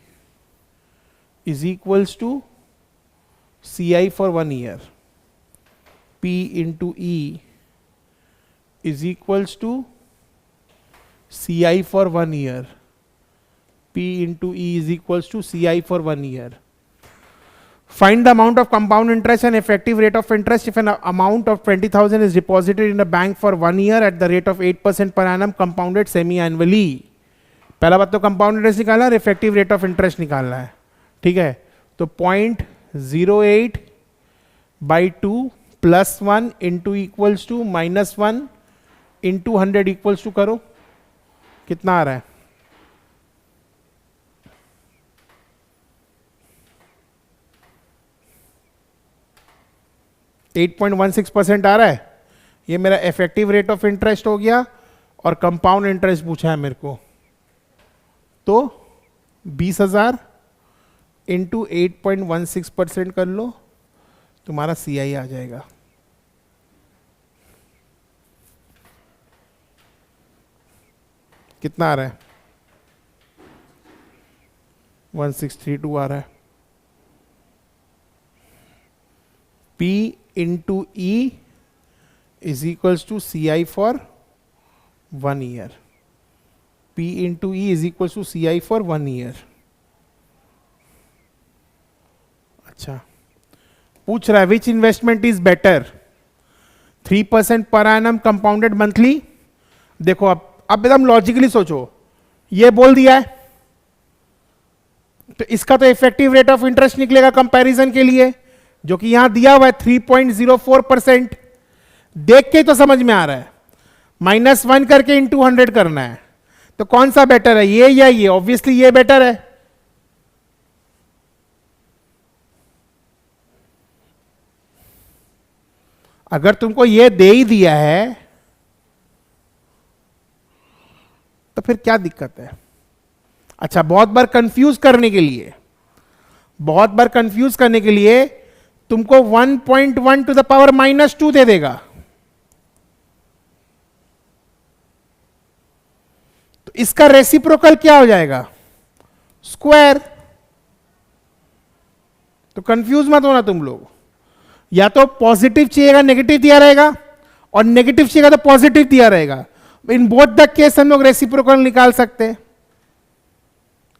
is equals to CI for 1 year. P into E is equals to CI for 1 year. P into E is equals to CI for 1 year. Find the amount of compound interest and effective rate of interest if an amount of 20,000 is deposited in a bank for 1 year at the rate of 8% per annum compounded semi-annually. पहला बात तो कंपाउंड इंटरेस्ट निकालना है, इफेक्टिव रेट ऑफ इंटरेस्ट निकालना है। ठीक है, तो 0.08 by 2 plus 1 into equals to -1 into 100 equals to करो, कितना आ रहा है? $8.16 आ रहा है। ये मेरा इफेक्टिव रेट ऑफ इंटरेस्ट हो गया और कंपाउंड इंटरेस्ट पूछा है मेरे को, तो 20,000 इंटू 8.16% कर लो, तुम्हारा CI आ जाएगा। कितना आ रहा है? 1632 आ रहा है। P into E is equals to CI for 1 year. P into E is equals to CI for 1 year. अच्छा, पूछ रहा है विच investment is better, 3% per annum compounded monthly. देखो अब एकदम लॉजिकली सोचो, ये बोल दिया है तो इसका तो इफेक्टिव रेट ऑफ इंटरेस्ट निकलेगा कंपैरिजन के लिए, जो कि यहां दिया हुआ है 3.04%। देख के तो समझ में आ रहा है, -1 करके इंटू 100 करना है, तो कौन सा बेटर है, ये या ये? ऑब्वियसली ये बेटर है। अगर तुमको ये दे ही दिया है तो फिर क्या दिक्कत है? अच्छा, बहुत बार कंफ्यूज करने के लिए तुमको 1.1 टू द पावर -2 दे देगा, तो इसका रेसिप्रोकल क्या हो जाएगा? स्क्वायर। तो कंफ्यूज मत होना तुम लोग, या तो पॉजिटिव चाहिएगा नेगेटिव दिया रहेगा, और नेगेटिव चाहिएगा तो पॉजिटिव दिया रहेगा। इन बोथ द केस हम लोग रेसिप्रोकल निकाल सकते हैं।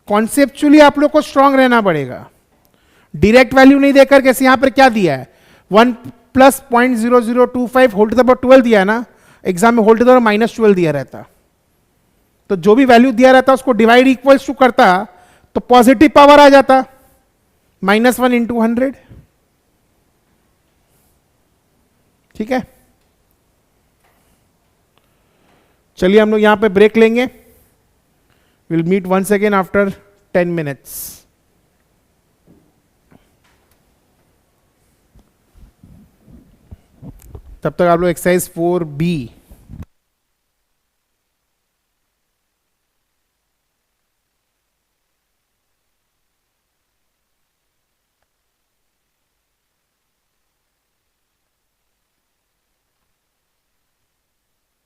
कॉन्सेप्चुअली आप लोग को स्ट्रांग रहना पड़ेगा, डायरेक्ट वैल्यू नहीं देकर कैसे। यहां पर क्या दिया है? 1 plus 0.0025 whole to the power 12 दिया है ना, एग्जाम में होल टू द पावर -12 दिया रहता, तो जो भी वैल्यू दिया रहता उसको डिवाइड इक्वल्स टू करता तो पॉजिटिव पावर आ जाता, -1 इंटू 100। ठीक है, चलिए हम लोग यहां पे ब्रेक लेंगे। Will meet once again after 10 minutes. तब तक आप लोग एक्सरसाइज 4B